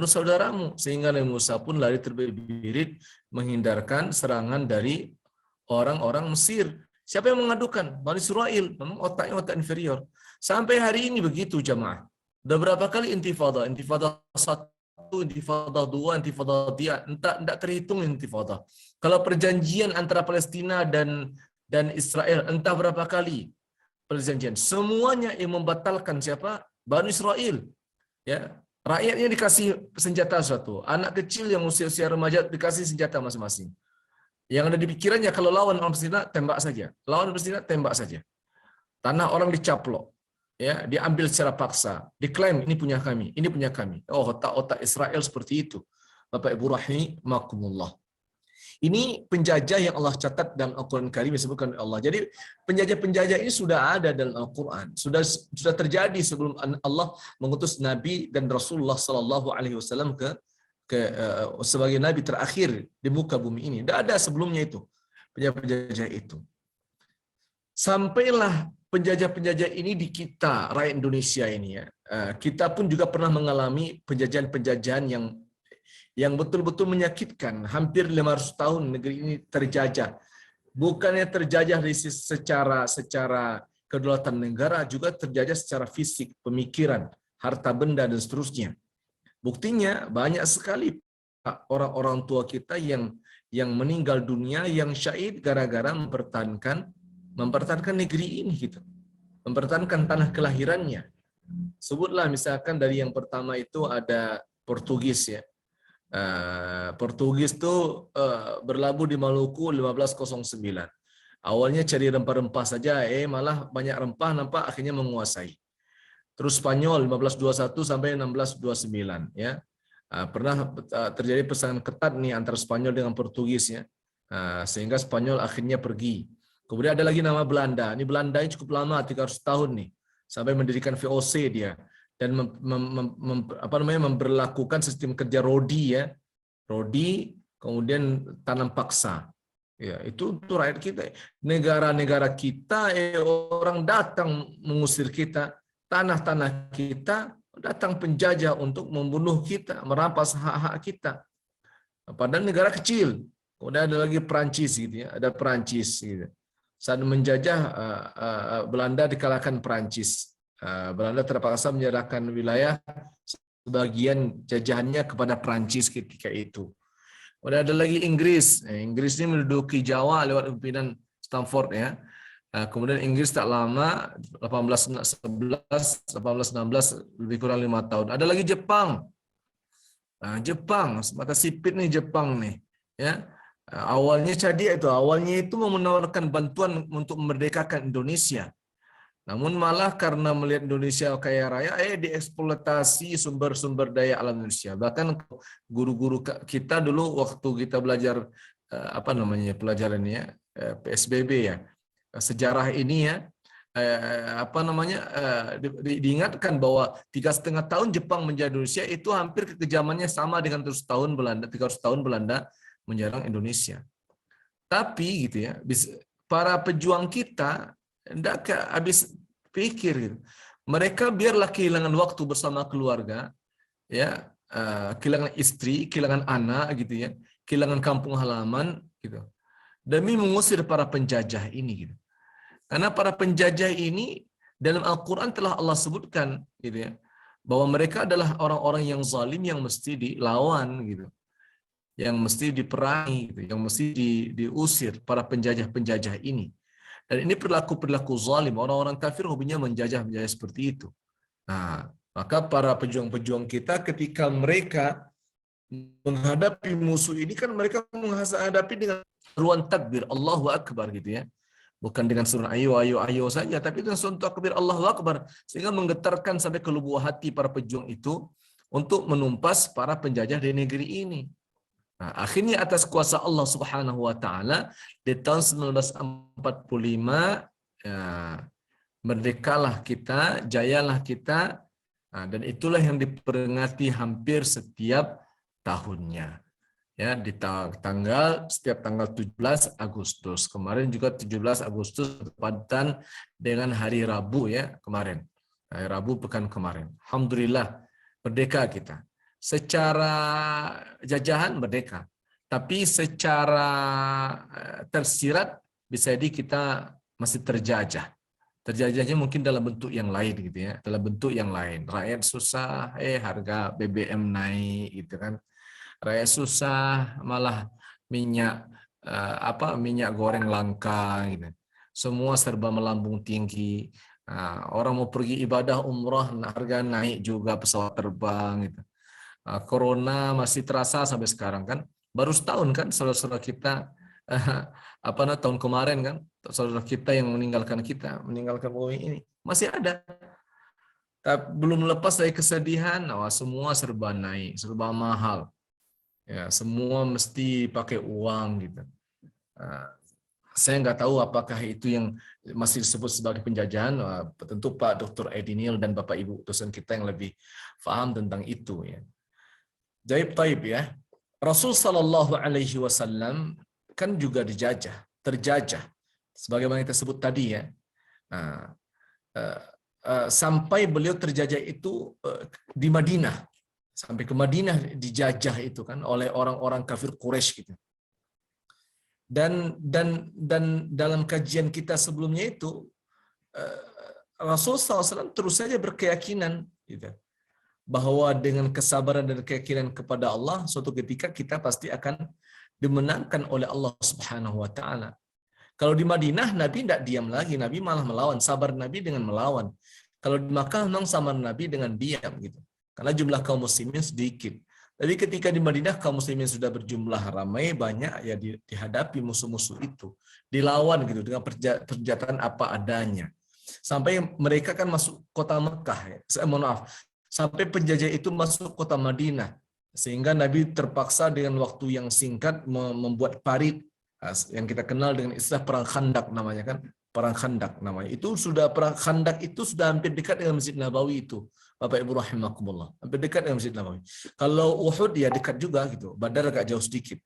saudaramu, sehingga Nabi Musa pun lari terbirit-birit menghindarkan serangan dari orang-orang Mesir. Siapa yang mengadukan? Bani Israel. Memang otaknya otak inferior. Sampai hari ini begitu jamaah. Udah berapa kali intifada? Intifada 1, intifada 2, intifada 3. Enggak terhitung intifada. Kalau perjanjian antara Palestina dan Israel, entah berapa kali perjanjian. Semuanya yang membatalkan siapa? Bani Israel. Ya, rakyatnya dikasih senjata satu. Anak kecil yang usia remaja dikasih senjata masing-masing. Yang ada di pikirannya kalau lawan orang Palestina tembak saja. Lawan Palestina tembak saja. Tanah orang dicaplok. Ya, diambil secara paksa. Diklaim ini punya kami, ini punya kami. Oh, otak-otak Israel seperti itu. Bapak Ibu rahimakumullah. Ini penjajah yang Allah catat dalam Al-Quran Karim disebutkan oleh Allah. Jadi penjajah-penjajah ini sudah ada dalam Al-Quran, sudah terjadi sebelum Allah mengutus Nabi dan Rasulullah Sallallahu Alaihi Wasallam sebagai Nabi terakhir di muka bumi ini. Tidak ada sebelumnya itu penjajah itu. Sampailah penjajah-penjajah ini di kita rakyat Indonesia ini ya. Kita pun juga pernah mengalami penjajahan-penjajahan yang betul-betul menyakitkan. Hampir 500 tahun negeri ini terjajah. Bukannya terjajah dari secara kedaulatan negara, juga terjajah secara fisik, pemikiran, harta benda dan seterusnya. Buktinya banyak sekali orang-orang tua kita yang meninggal dunia, yang syahid gara-gara mempertahankan negeri ini gitu. Mempertahankan tanah kelahirannya. Sebutlah misalkan dari yang pertama itu ada Portugis ya. Portugis itu berlabuh di Maluku 1509. Awalnya cari rempah-rempah saja, malah banyak rempah nampak akhirnya menguasai. Terus Spanyol 1521 sampai 1629 ya. Pernah terjadi persaingan ketat nih antara Spanyol dengan Portugis ya. Sehingga Spanyol akhirnya pergi. Kemudian ada lagi nama Belanda. Ini Belanda ini cukup lama, 300 tahun nih. Sampai mendirikan VOC dia. Dan memberlakukan sistem kerja rodi ya. Rodi, kemudian tanam paksa. Ya, itu untuk rakyat kita. Negara-negara kita, orang datang mengusir kita. Tanah-tanah kita datang penjajah untuk membunuh kita, merampas hak-hak kita. Padahal negara kecil. Kemudian ada lagi Perancis gitu ya, ada Perancis gitu. Saat menjajah Belanda dikalahkan Perancis. Belanda terpaksa menyerahkan wilayah sebagian jajahannya kepada Perancis ketika itu. Kemudian ada lagi Inggris. Inggris ini menduduki Jawa lewat pimpinan Stamford ya. Kemudian Inggris tak lama 1816 lebih kurang 5 tahun. Ada lagi Jepang. Jepang mata sipit nih Jepang nih ya. Awalnya itu mau menawarkan bantuan untuk memerdekakan Indonesia. Namun malah karena melihat Indonesia kaya raya, dieksploitasi sumber-sumber daya alam Indonesia. Bahkan guru-guru kita dulu waktu kita belajar pelajaran ya PSBB ya. Sejarah ini ya diingatkan bahwa 3,5 tahun Jepang menjajah Indonesia itu hampir kekejamannya sama dengan 300 tahun Belanda menyerang Indonesia. Tapi gitu ya, para pejuang kita tidak habis pikir gitu. Mereka biarlah kehilangan waktu bersama keluarga ya, kehilangan istri, kehilangan anak gitu ya, kehilangan kampung halaman gitu. Demi mengusir para penjajah ini gitu. Karena para penjajah ini dalam Al-Quran telah Allah sebutkan gitu ya, bahwa mereka adalah orang-orang yang zalim yang mesti dilawan gitu, yang mesti diperangi gitu, yang mesti diusir para penjajah-penjajah ini. Dan ini perilaku zalim, orang-orang kafir hobinya menjajah seperti itu. Nah, maka para pejuang-pejuang kita ketika mereka menghadapi musuh ini kan mereka menghadapi dengan ruan takbir Allahu Akbar gitu ya. Bukan dengan suruh ayo saja, tapi dengan suruh takbir Allahu Akbar, sehingga menggetarkan sampai ke lubuk hati para pejuang itu untuk menumpas para penjajah di negeri ini. Nah, akhirnya atas kuasa Allah Subhanahu wa taala di tahun 1945 ya, merdekalah kita, jayalah kita. Nah, dan itulah yang diperingati hampir setiap tahunnya. Ya, di setiap tanggal 17 Agustus. Kemarin juga 17 Agustus bertepatan dengan hari Rabu ya, kemarin. Hari Rabu pekan kemarin. Alhamdulillah merdeka kita. Secara jajahan merdeka, tapi secara tersirat bisa jadi kita masih terjajah. Terjajahnya mungkin dalam bentuk yang lain gitu ya, dalam bentuk yang lain. Rakyat susah, harga BBM naik gitu kan. Rakyat susah, malah minyak minyak goreng langka gitu. Semua serba melambung tinggi. Orang mau pergi ibadah umrah, harga naik juga pesawat terbang gitu. Corona masih terasa sampai sekarang kan. Baru setahun kan saudara-saudara kita tahun kemarin kan saudara kita yang meninggalkan bumi ini masih ada. Tapi belum lepas dari kesedihan, semua serba naik, serba mahal. Ya, semua mesti pakai uang gitu. Saya nggak tahu apakah itu yang masih disebut sebagai penjajahan. Tentu Pak Dr. Edinil dan Bapak Ibu dosen kita yang lebih paham tentang itu ya. Jadi taib ya. Rasul Sallallahu Alaihi Wasallam kan juga terjajah. Sebagaimana kita sebut tadi ya. Sampai beliau terjajah itu di Madinah. Sampai ke Madinah dijajah itu kan oleh orang-orang kafir Quraisy gitu. Dan dalam kajian kita sebelumnya itu Rasul SAW terus saja berkeyakinan gitu, bahwa dengan kesabaran dan keyakinan kepada Allah suatu ketika kita pasti akan dimenangkan oleh Allah Subhanahu wa taala. Kalau di Madinah Nabi tidak diam lagi, Nabi malah melawan, sabar Nabi dengan melawan. Kalau di Makkah memang sabar Nabi dengan diam gitu. Karena jumlah kaum muslimin sedikit. Tapi ketika di Madinah kaum muslimin sudah berjumlah ramai banyak ya dihadapi musuh-musuh itu, dilawan gitu dengan persenjataan apa adanya. Sampai mereka kan masuk kota Mekah ya. Sampai penjajah itu masuk kota Madinah. Sehingga Nabi terpaksa dengan waktu yang singkat membuat parit yang kita kenal dengan istilah perang Khandak namanya kan. Perang Khandak namanya. Perang Khandak itu sudah hampir dekat dengan Masjid Nabawi itu. Bapak Ibu rahimakumullah. Hampir dekat dengan Masjid Nabawi. Kalau Uhud ya dekat juga gitu. Badar agak jauh sedikit.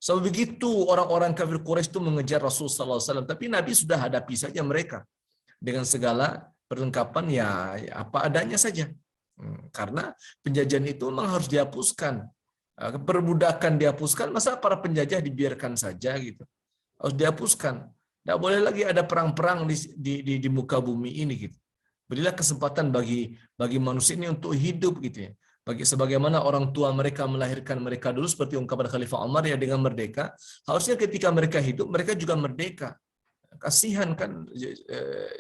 So begitu orang-orang kafir Quraisy itu mengejar Rasul sallallahu alaihi wasallam, tapi Nabi sudah hadapi saja mereka dengan segala perlengkapan ya apa adanya saja. Karena penjajahan itu memang harus dihapuskan. Perbudakan dihapuskan, masa para penjajah dibiarkan saja gitu. Harus dihapuskan. Tidak boleh lagi ada perang-perang di muka bumi ini gitu. Berilah kesempatan bagi manusia ini untuk hidup gitu ya. Sebagaimana orang tua mereka melahirkan mereka dulu seperti ungkapan Khalifah Umar ya dengan merdeka, harusnya ketika mereka hidup mereka juga merdeka. Kasihan kan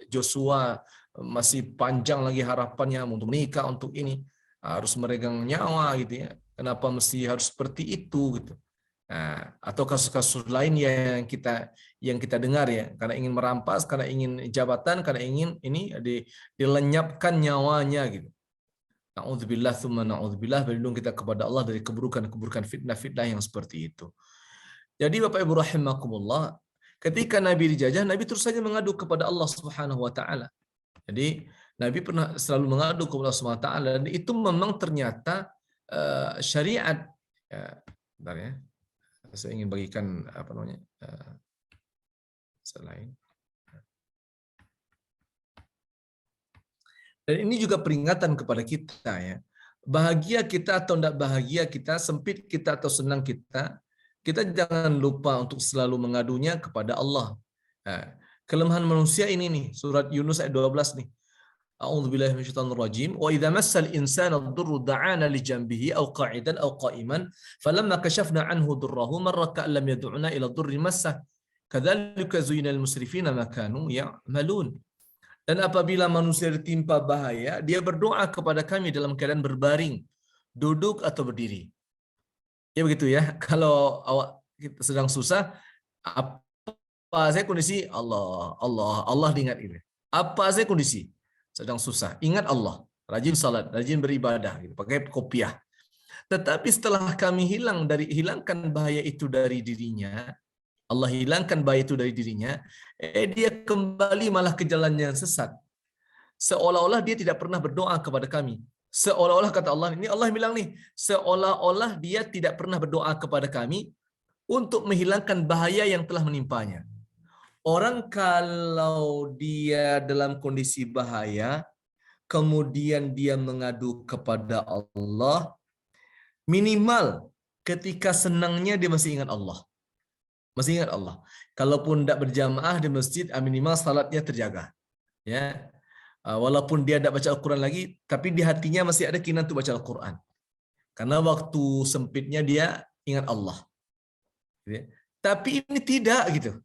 Joshua masih panjang lagi harapannya untuk menikah, untuk ini harus meregang nyawa gitu ya. Kenapa mesti harus seperti itu gitu? Nah, atau kasus-kasus lain yang kita dengar ya, karena ingin merampas, karena ingin jabatan, karena ingin ini dilenyapkan nyawanya gitu. Na'udzubillah tsumma na'udzubillah, berlindung kita kepada Allah dari keburukan-keburukan fitnah-fitnah yang seperti itu. Jadi Bapak Ibu rahimakumullah, ketika Nabi dijajah, Nabi terus saja mengadu kepada Allah Subhanahu wa taala. Jadi Nabi pernah selalu mengadu kepada Allah Subhanahu wa taala, dan itu memang ternyata syariat bentar ya. Saya ingin bagikan selain. Dan ini juga peringatan kepada kita ya. Bahagia kita atau tidak bahagia kita, sempit kita atau senang kita jangan lupa untuk selalu mengadunya kepada Allah. Kelemahan manusia ini nih, surat Yunus ayat 12 nih. A'udzubillahi minasyaitonir rajim. Wa idza massal insana ad-durru da'ana li janbihi aw qa'idan aw qa'iman falamma kashafna 'anhu durrahu marra ka'an lam yad'una ila durri massah kadzalika zuyyina lil musrifina ma kanu ya'malun. Dan apabila manusia ditimpa bahaya, dia berdoa kepada kami dalam keadaan berbaring, duduk atau berdiri. Ya begitu ya. Kalau awak sedang susah, apa saya kondisi Allah diingat ini. Apa saya kondisi sedang susah, ingat Allah, rajin salat, rajin beribadah gitu, pakai kopiah. Tetapi setelah kami hilangkan bahaya itu dari dirinya, Allah hilangkan bahaya itu dari dirinya, dia kembali malah ke jalan yang sesat. Seolah-olah dia tidak pernah berdoa kepada kami. Seolah-olah kata Allah, ini Allah bilang nih, seolah-olah dia tidak pernah berdoa kepada kami untuk menghilangkan bahaya yang telah menimpanya. Orang kalau dia dalam kondisi bahaya, kemudian dia mengadu kepada Allah, minimal ketika senangnya dia masih ingat Allah. Masih ingat Allah. Kalaupun tidak berjamaah di masjid, minimal salatnya terjaga. Ya, walaupun dia tidak baca Al-Quran lagi, tapi di hatinya masih ada keinginan untuk baca Al-Quran. Karena waktu sempitnya dia ingat Allah. Tapi ini tidak gitu.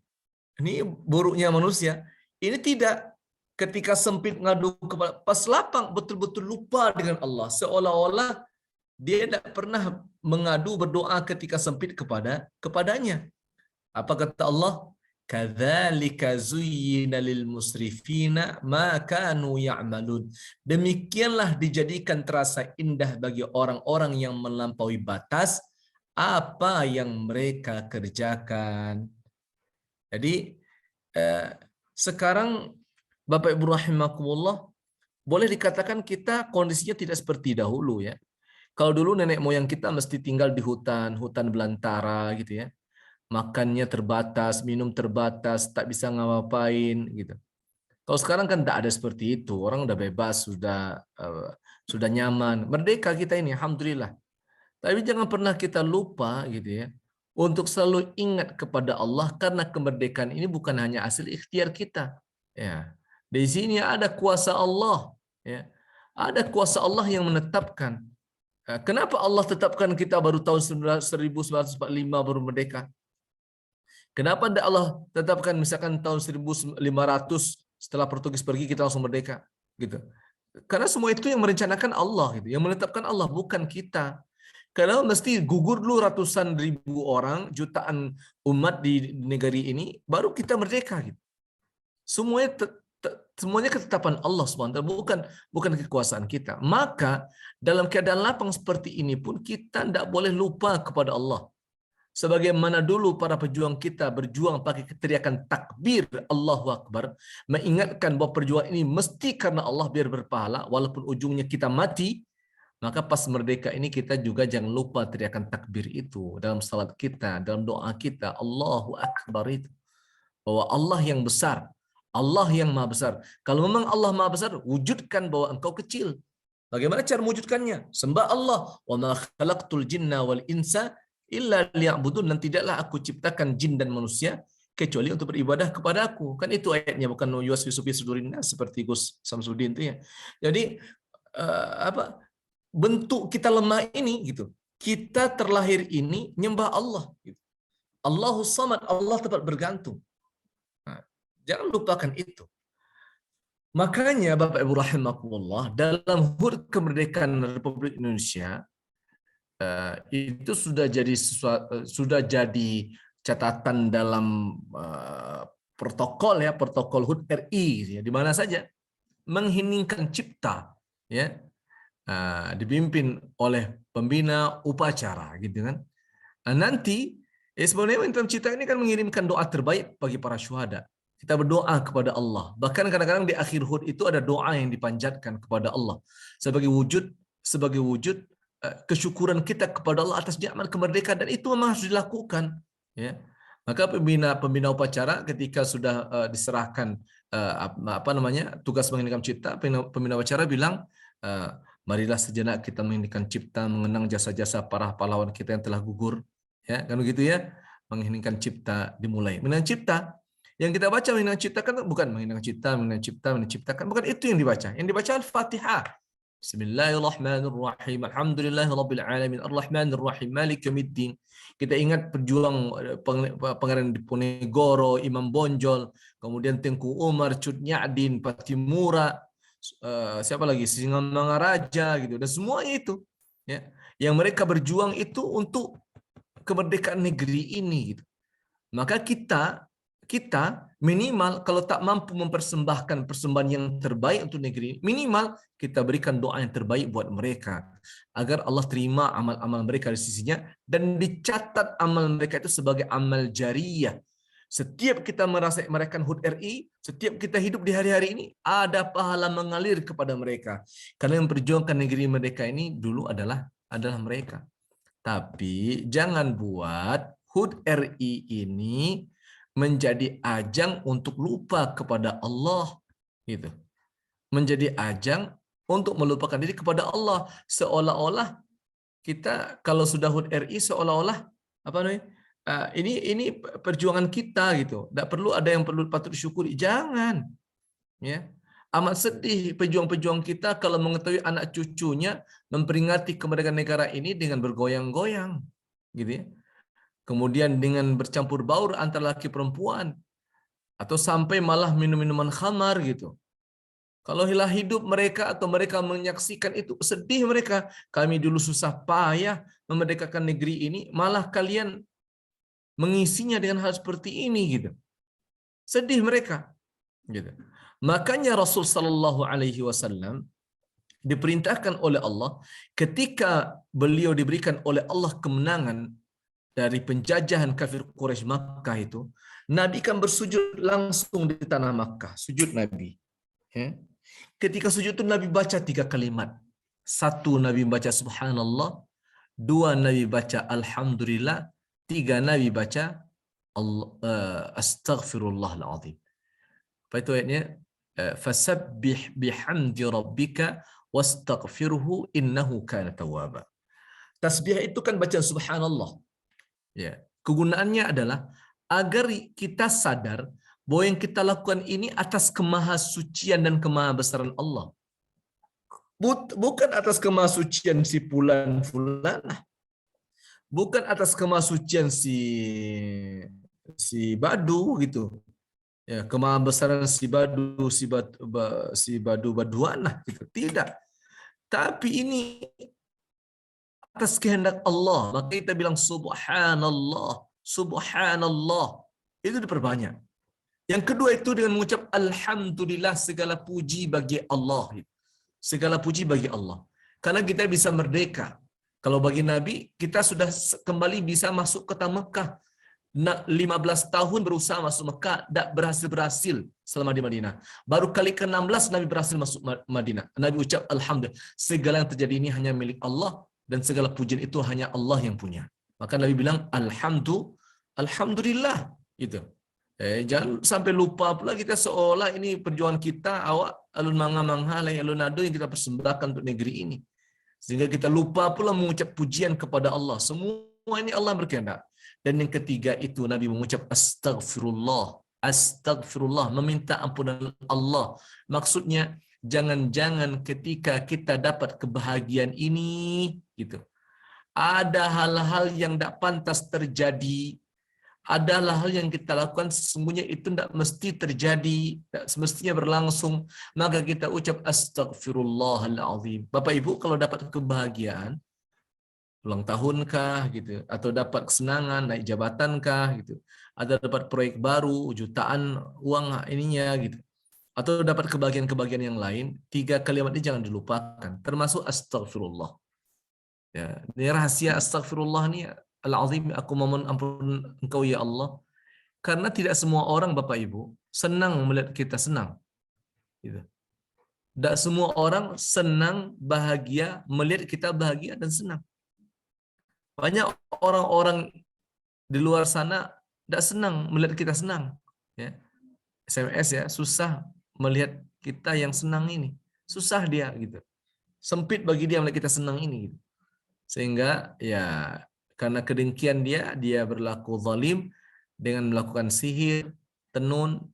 Ini buruknya manusia. Ini tidak. Ketika sempit ngadu kepada pas lapang betul-betul lupa dengan Allah. Seolah-olah dia tidak pernah mengadu berdoa ketika sempit kepadanya. Apa kata Allah? Kadzalika zuyyina lil musrifina ma kanu ya'malun. Demikianlah dijadikan terasa indah bagi orang-orang yang melampaui batas apa yang mereka kerjakan. Jadi sekarang Bapak Ibu rahimakumullah, boleh dikatakan kita kondisinya tidak seperti dahulu ya. Kalau dulu nenek moyang kita mesti tinggal di hutan belantara gitu ya. Makannya terbatas, minum terbatas, tak bisa ngapain gitu. Kalau sekarang kan tidak ada seperti itu. Orang udah bebas, sudah nyaman, merdeka kita ini, alhamdulillah. Tapi jangan pernah kita lupa gitu ya, untuk selalu ingat kepada Allah karena kemerdekaan ini bukan hanya hasil ikhtiar kita. Ya, di sini ada kuasa Allah. Ya, ada kuasa Allah yang menetapkan. Kenapa Allah tetapkan kita baru tahun 1945 baru merdeka? Kenapa tidak Allah tetapkan misalkan tahun 1500 setelah Portugis pergi kita langsung merdeka gitu? Karena semua itu yang merencanakan Allah gitu, yang menetapkan Allah bukan kita. Karena mesti gugur dulu ratusan ribu orang, jutaan umat di negeri ini baru kita merdeka gitu. Semuanya ketetapan Allah SWT, bukan kekuasaan kita. Maka dalam keadaan lapang seperti ini pun kita tidak boleh lupa kepada Allah. Sebagaimana dulu para pejuang kita berjuang pakai teriakan takbir Allahu Akbar, mengingatkan bahwa perjuangan ini mesti karena Allah biar berpahala walaupun ujungnya kita mati, maka pas merdeka ini kita juga jangan lupa teriakan takbir itu dalam salat kita, dalam doa kita, Allahu Akbar itu. Bahwa Allah yang besar, Allah yang maha besar. Kalau memang Allah maha besar, wujudkan bahwa engkau kecil. Bagaimana cara mewujudkannya? Sembah Allah. Wa ma khalaqtul jinna wal insa illa liya'budun, dan tidaklah aku ciptakan jin dan manusia kecuali untuk beribadah kepada aku. Kan itu ayatnya, bukan yuwaswisu fi sudurin nas seperti Gus Samsudin itu ya. Jadi bentuk kita lemah ini gitu. Kita terlahir ini nyembah Allah gitu. Allahus Samad, Allah tempat bergantung. Nah, jangan lupakan itu. Makanya Bapak Ibu rahimakumullah, dalam HUT kemerdekaan Republik Indonesia itu sudah jadi catatan dalam protokol HUT RI ya, di mana saja mengheningkan cipta ya, dipimpin oleh pembina upacara gitu kan. Nanti sebenarnya dalam cipta ini kan mengirimkan doa terbaik bagi para syuhada. Kita berdoa kepada Allah. Bahkan kadang-kadang di akhir HUT itu ada doa yang dipanjatkan kepada Allah sebagai wujud kesyukuran kita kepada Allah atas nikmat kemerdekaan, dan itu memang harus dilakukan ya. Maka pembina upacara ketika sudah diserahkan tugas menghidupkan cipta, pembina upacara bilang, marilah sejenak kita menghidupkan cipta, mengenang jasa-jasa para pahlawan kita yang telah gugur ya, kan begitu ya. Menghidupkan cipta dimulai. Menghidupkan cipta yang kita baca, menghidupkan cipta kan bukan menghidupkan cipta, menciptakan, bukan itu yang dibaca. Yang dibaca Al-Fatihah. Bismillahirrahmanirrahim. Alhamdulillahirabbil alamin. Arrahmanirrahim. Maliki yaumiddin. Kita ingat pejuang Pangeran Diponegoro, Imam Bonjol, kemudian Tengku Umar, Cut Nyadin, Patimura, siapa lagi? Singamangaraja gitu. Dan semuanya itu ya, yang mereka berjuang itu untuk kemerdekaan negeri ini gitu. Maka kita minimal kalau tak mampu mempersembahkan persembahan yang terbaik untuk negeri, minimal kita berikan doa yang terbaik buat mereka agar Allah terima amal-amal mereka di sisinya dan dicatat amal mereka itu sebagai amal jariyah. Setiap kita meraihkan HUT RI, setiap kita hidup di hari-hari ini, ada pahala mengalir kepada mereka. Karena yang memperjuangkan negeri mereka ini dulu adalah mereka. Tapi jangan buat HUT RI ini menjadi ajang untuk lupa kepada Allah, gitu. Menjadi ajang untuk melupakan diri kepada Allah, seolah-olah kita kalau sudah HUT RI seolah-olah apa namanya? Ini perjuangan kita gitu. Tidak perlu ada yang perlu patut disyukuri. Jangan, ya. Amat sedih pejuang-pejuang kita kalau mengetahui anak cucunya memperingati kemerdekaan negara ini dengan bergoyang-goyang, gitu ya. Kemudian dengan bercampur baur antara laki perempuan, atau sampai malah minum-minuman khamar gitu. Kalau hidup mereka atau mereka menyaksikan itu, sedih mereka. Kami dulu susah payah memerdekakan negeri ini, malah kalian mengisinya dengan hal seperti ini gitu. Sedih mereka. Gitu. Makanya Rasul sallallahu alaihi wasallam diperintahkan oleh Allah ketika beliau diberikan oleh Allah kemenangan dari penjajahan kafir Quraisy Makkah itu, Nabi kan bersujud langsung di tanah Makkah, sujud Nabi. Ya. Ketika sujud itu Nabi baca 3 kalimat. 1 Nabi baca subhanallah, 2 Nabi baca alhamdulillah, 3 Nabi baca astaghfirullahal azim. Apa itu ayatnya? Fasabbih bihamdi rabbika wastaghfirhu innahu kana tawwaba. Tasbih itu kan bacaan subhanallah. Ya, kegunaannya adalah agar kita sadar bahwa yang kita lakukan ini atas kemahasucian dan kemahabesaran Allah. Bukan atas kemahasucian si fulan-fulanah. Bukan atas kemahasucian si Badu gitu. Ya, kemahabesaran si Badu Baduanah gitu. Tidak. Tapi ini atas kehendak Allah. Maka kita bilang subhanallah, subhanallah. Itu diperbanyak. Yang kedua itu dengan mengucap alhamdulillah, segala puji bagi Allah. Segala puji bagi Allah. Karena kita bisa merdeka. Kalau bagi Nabi, kita sudah kembali bisa masuk kota Mekah. 15 tahun berusaha masuk Mekah, tak berhasil selama di Madinah. Baru kali ke-16 Nabi berhasil masuk Madinah. Nabi ucap alhamdulillah. Segala yang terjadi ini hanya milik Allah dan segala pujian itu hanya Allah yang punya. Maka Nabi bilang alhamdulillah. Itu. Jangan sampai lupa pula kita seolah ini perjuangan kita awak alun mangha-mangha alun ado yang kita persembahkan untuk negeri ini. Sehingga kita lupa pula mengucap pujian kepada Allah. Semua ini Allah berkehendak. Dan yang ketiga itu Nabi mengucap astaghfirullah. Astaghfirullah, meminta ampunan Allah. Maksudnya jangan-jangan ketika kita dapat kebahagiaan ini gitu. Ada hal-hal yang tidak pantas terjadi. Adalah hal yang kita lakukan sesungguhnya itu tidak mesti terjadi, tidak semestinya berlangsung, maka kita ucap astaghfirullahalazim. Bapak Ibu kalau dapat kebahagiaan, ulang tahunkah gitu, atau dapat kesenangan, naik jabatankah gitu, atau dapat proyek baru, jutaan uang ininya gitu, atau dapat kebahagiaan-kebahagiaan yang lain, 3 kalimat ini jangan dilupakan, termasuk astaghfirullah. Ya, ini rahasia astaghfirullah ini al-azim, aku memohon ampun engkau ya Allah. Karena tidak semua orang Bapak Ibu senang melihat kita senang. Gitu. Tidak semua orang senang, bahagia, melihat kita bahagia dan senang. Banyak orang-orang di luar sana tidak senang melihat kita senang. Ya. SMS ya, susah melihat kita yang senang ini. Susah dia gitu. Sempit bagi dia melihat kita senang ini. Gitu. Sehingga ya karena kedengkian dia berlaku zalim dengan melakukan sihir, tenun,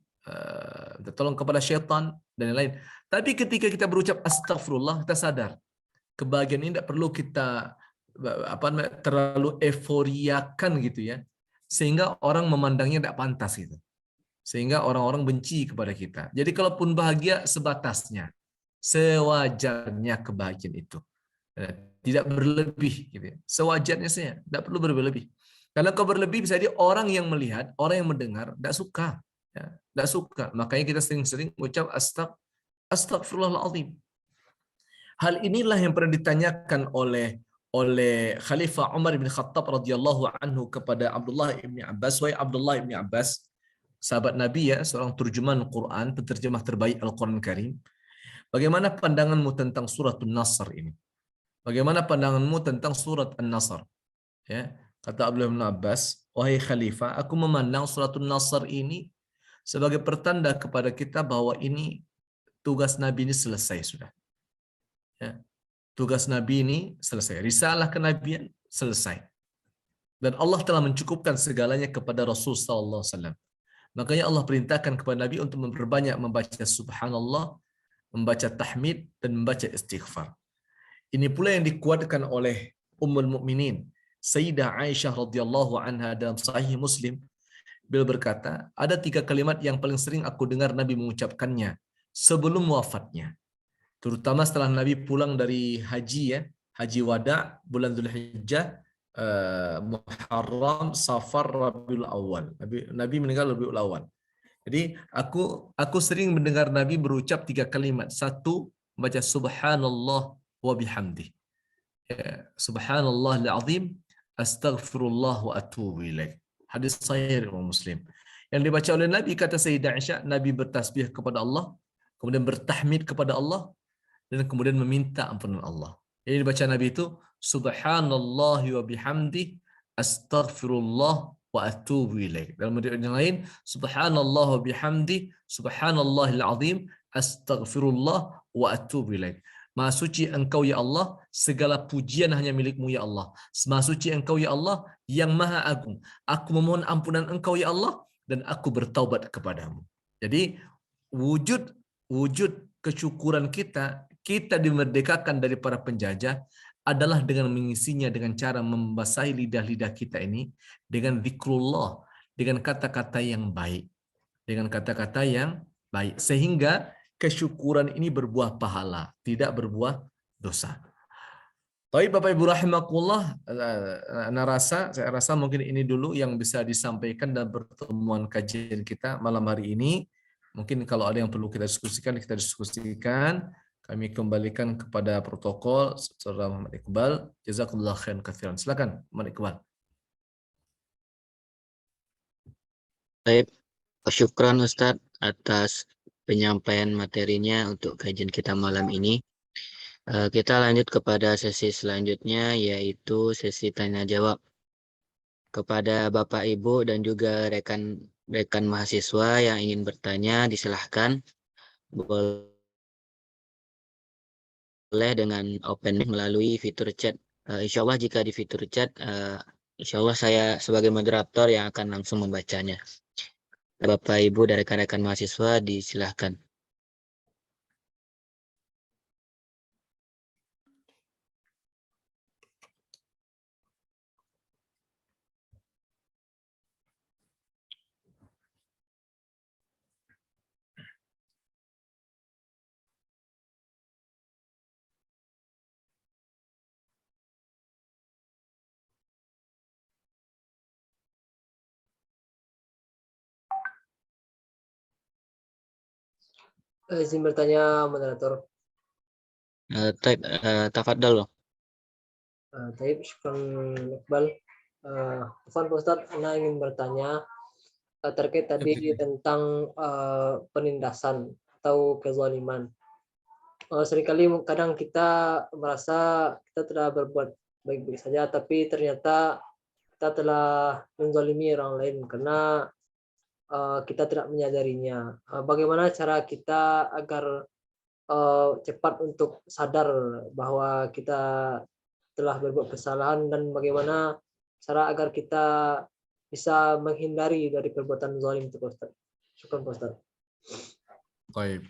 tolong kepada syaitan dan lain-lain. Tapi ketika kita berucap astagfirullah, kita sadar kebahagiaan ini tidak perlu kita terlalu euforiakan gitu ya, sehingga orang memandangnya tidak pantas gitu, sehingga orang-orang benci kepada kita. Jadi kalaupun bahagia sebatasnya, sewajarnya kebahagiaan itu. Tidak berlebih gitu ya. Sewajarnya saja, tidak perlu berlebih. Karena kalau berlebih bisa jadi orang yang melihat, orang yang mendengar tidak suka, ya, tidak suka. Makanya kita sering-sering ucap astagfirullahaladzim. Hal inilah yang pernah ditanyakan oleh Khalifah Umar bin Khattab radhiyallahu anhu kepada Abdullah bin Abbas. Wahai Abdullah bin Abbas, sahabat Nabi ya, seorang terjemahan Quran, penterjemah terbaik Al-Quran Karim. Bagaimana pandanganmu tentang surat An-Nasr ini? Bagaimana pandanganmu tentang surat An-Nasr? Ya, kata Abdullah bin Abbas, wahai Khalifah, aku memandang surat An-Nasr ini sebagai pertanda kepada kita bahwa ini tugas Nabi ini selesai sudah. Ya, tugas Nabi ini selesai. Risalah kenabian selesai. Dan Allah telah mencukupkan segalanya kepada Rasul sallallahu alaihi wasallam. Makanya Allah perintahkan kepada Nabi untuk memperbanyak membaca subhanallah, membaca tahmid dan membaca istighfar. Ini pula yang dikuatkan oleh Ummul Mukminin Sayyidah Aisyah radhiyallahu anha dalam Sahih Muslim. Beliau berkata, ada 3 kalimat yang paling sering aku dengar Nabi mengucapkannya sebelum wafatnya. Terutama setelah Nabi pulang dari haji ya, haji wada bulan Dzulhijjah, Muharram, Safar, Rabiul Awal. Nabi meninggal Rabiul Awal. Jadi aku sering mendengar Nabi berucap 3 kalimat. Satu, baca subhanallah wa bihamdi. Ya, subhanallahil azim, astaghfirullah wa atubu ilaih. Hadis sahih Imam Muslim. Yang dibaca oleh Nabi, kata Sayyidah Aisyah, Nabi bertasbih kepada Allah, kemudian bertahmid kepada Allah, dan kemudian meminta ampunan Allah. Jadi dibaca Nabi itu subhanallah wa bihamdi, astaghfirullah wa atubu ilaih. Dalam riwayat yang lain, subhanallah wa bihamdi, subhanallahil azim, astaghfirullah wa atubu ilaih. Maha suci engkau ya Allah, segala pujian hanya milikmu ya Allah. Maha suci engkau ya Allah, yang maha agung. Aku memohon ampunan engkau ya Allah, dan aku bertaubat kepadamu. Jadi wujud kesyukuran kita dimerdekakan dari para penjajah adalah dengan mengisinya dengan cara membasahi lidah-lidah kita ini dengan zikrullah, dengan kata-kata yang baik. Dengan kata-kata yang baik. Sehingga kesyukuran ini berbuah pahala, tidak berbuah dosa. Tapi Bapak Ibu rahimakumullah, saya rasa mungkin ini dulu yang bisa disampaikan dalam pertemuan kajian kita malam hari ini. Mungkin kalau ada yang perlu kita diskusikan. Kami kembalikan kepada protokol Saudara Muhammad Iqbal. Jazakumullah khairan katsiran. Silakan Muhammad Iqbal. Baik, syukran Ustadz atas penyampaian materinya untuk kajian kita malam ini. Kita lanjut kepada sesi selanjutnya, yaitu sesi tanya jawab. Kepada Bapak Ibu dan juga rekan mahasiswa yang ingin bertanya, disilahkan boleh dengan open melalui fitur chat. Insya Allah jika di fitur chat, insya Allah saya sebagai moderator yang akan langsung membacanya. Bapak Ibu dan rekan-rekan mahasiswa disilahkan. Izin bertanya moderator. Tafadhol. Taib, syukran Iqbal. Afwan Pak Ustadz, Ana ingin bertanya terkait tadi tentang penindasan atau kezaliman. Seringkali kadang kita merasa kita telah berbuat baik-baik saja, tapi ternyata kita telah menzalimi orang lain karena kita tidak menyadarinya. Bagaimana cara kita agar cepat untuk sadar bahwa kita telah berbuat kesalahan, dan bagaimana cara agar kita bisa menghindari dari perbuatan zalim itu, Ustaz? Syukran, Ustaz. Baik.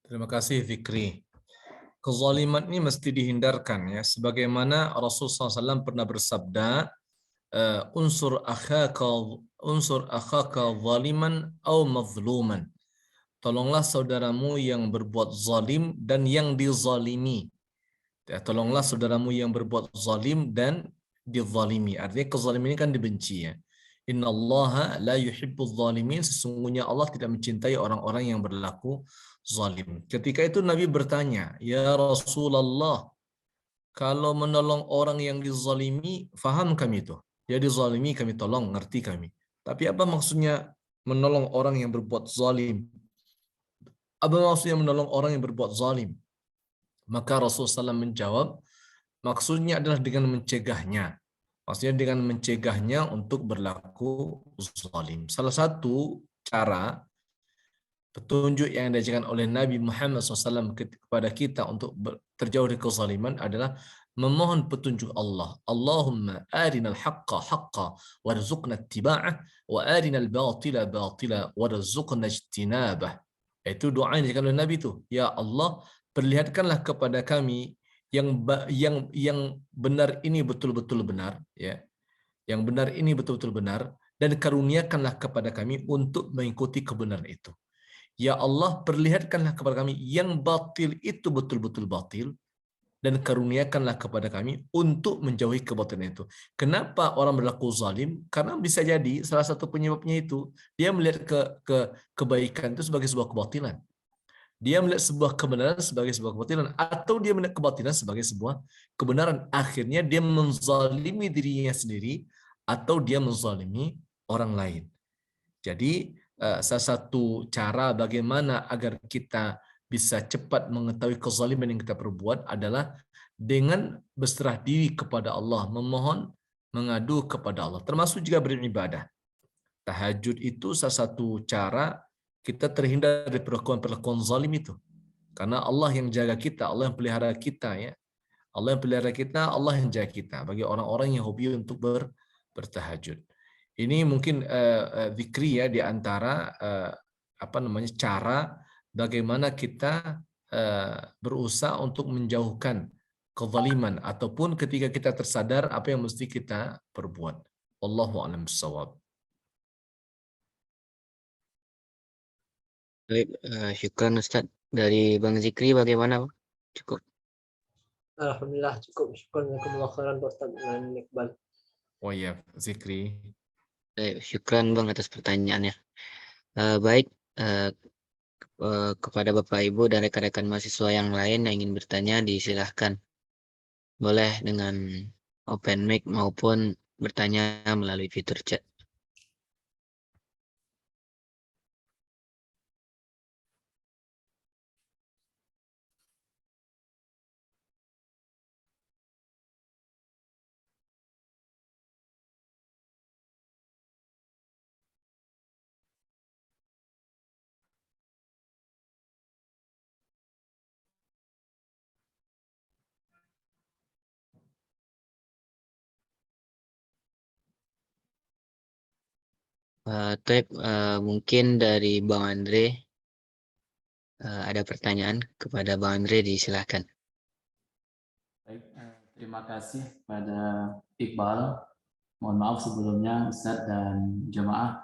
Terima kasih Fikri. Kezaliman ini mesti dihindarkan ya, sebagaimana Rasulullah SAW pernah bersabda, unsur akhaka zaliman au mazluman. Tolonglah saudaramu yang berbuat zalim dan yang dizalimi. Ya, tolonglah saudaramu yang berbuat zalim dan dizalimi. Artinya kezaliman ini kan dibenci ya. Innallaha la yuhibbuz zalimin. Sesungguhnya Allah tidak mencintai orang-orang yang berlaku zalim. Ketika itu Nabi bertanya, "Ya Rasulullah, kalau menolong orang yang dizalimi, faham kami itu. Dia dizalimi, kami tolong, ngerti kami. Tapi apa maksudnya menolong orang yang berbuat zalim? Apa maksudnya menolong orang yang berbuat zalim?" Maka Rasulullah SAW menjawab, maksudnya adalah dengan mencegahnya. Maksudnya dengan mencegahnya untuk berlaku zalim. Salah satu cara petunjuk yang diajarkan oleh Nabi Muhammad SAW kepada kita untuk terjauh dari kezaliman adalah memohon petunjuk Allah. Allahumma arinal haqqa haqqa warzuqna ittiba'ah wa arinal batila batila warzuqna ijtinabah. Itu doa yang diajarkan oleh Nabi itu. Ya Allah, perlihatkanlah kepada kami yang benar ini betul-betul benar, ya. Yang benar ini betul-betul benar, dan karuniakanlah kepada kami untuk mengikuti kebenaran itu. Ya Allah, perlihatkanlah kepada kami yang batil itu betul-betul batil, dan karuniakanlah kepada kami untuk menjauhi kebatilan itu. Kenapa orang berlaku zalim? Karena bisa jadi salah satu penyebabnya itu dia melihat kebaikan itu sebagai sebuah kebatilan. Dia melihat sebuah kebenaran sebagai sebuah kebatilan, atau dia melihat kebatilan sebagai sebuah kebenaran. Akhirnya dia menzalimi dirinya sendiri atau dia menzalimi orang lain. Jadi salah satu cara bagaimana agar kita bisa cepat mengetahui kezaliman yang kita perbuat adalah dengan berserah diri kepada Allah, memohon, mengadu kepada Allah, termasuk juga beribadah. Tahajud itu salah satu cara kita terhindar dari perlakuan-perlakuan zalim itu. Karena Allah yang jaga kita, Allah yang pelihara kita ya. Allah yang pelihara kita, Allah yang jaga kita. Bagi orang-orang yang hobi untuk bertahajud. Ini mungkin zikri ya, di antara cara bagaimana kita berusaha untuk menjauhkan kezaliman ataupun ketika kita tersadar apa yang mesti kita perbuat. Wallahu a'lam bishawab. Baik, syukran Ustaz. Dari Bang Zikri bagaimana, Bang? Cukup. Alhamdulillah cukup. Syukur jazakumullah khairan Pak Ustaz dan Iqbal. Oh iya, Zikri. Baik, syukran Bang atas pertanyaannya. Baik, kepada Bapak Ibu dan rekan-rekan mahasiswa yang lain yang ingin bertanya, disilahkan. Boleh dengan open mic maupun bertanya melalui fitur chat. Mungkin dari Bang Andre ada pertanyaan kepada Bang Andre, disilahkan. Baik, terima kasih pada Iqbal. Mohon maaf sebelumnya Ustadz dan jemaah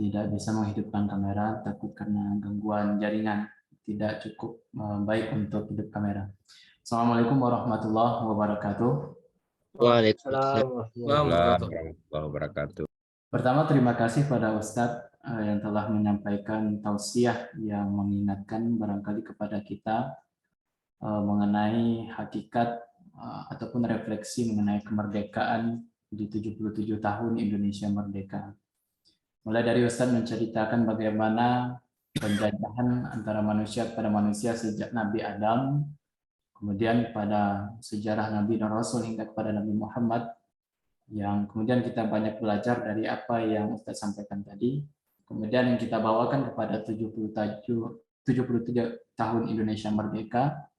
tidak bisa menghidupkan kamera takut karena gangguan jaringan tidak cukup baik untuk hidup kamera. Assalamualaikum warahmatullahi wabarakatuh. Waalaikumsalam. Warahmatullahi wabarakatuh. Pertama, terima kasih pada Ustadz yang telah menyampaikan tausiah yang mengingatkan barangkali kepada kita mengenai hakikat ataupun refleksi mengenai kemerdekaan di 77 tahun Indonesia merdeka. Mulai dari Ustadz menceritakan bagaimana penjajahan antara manusia kepada manusia sejak Nabi Adam, kemudian pada sejarah Nabi dan Rasul hingga kepada Nabi Muhammad, yang kemudian kita banyak belajar dari apa yang Ustadz sampaikan tadi. Kemudian yang kita bawakan kepada 77 tahun Indonesia merdeka.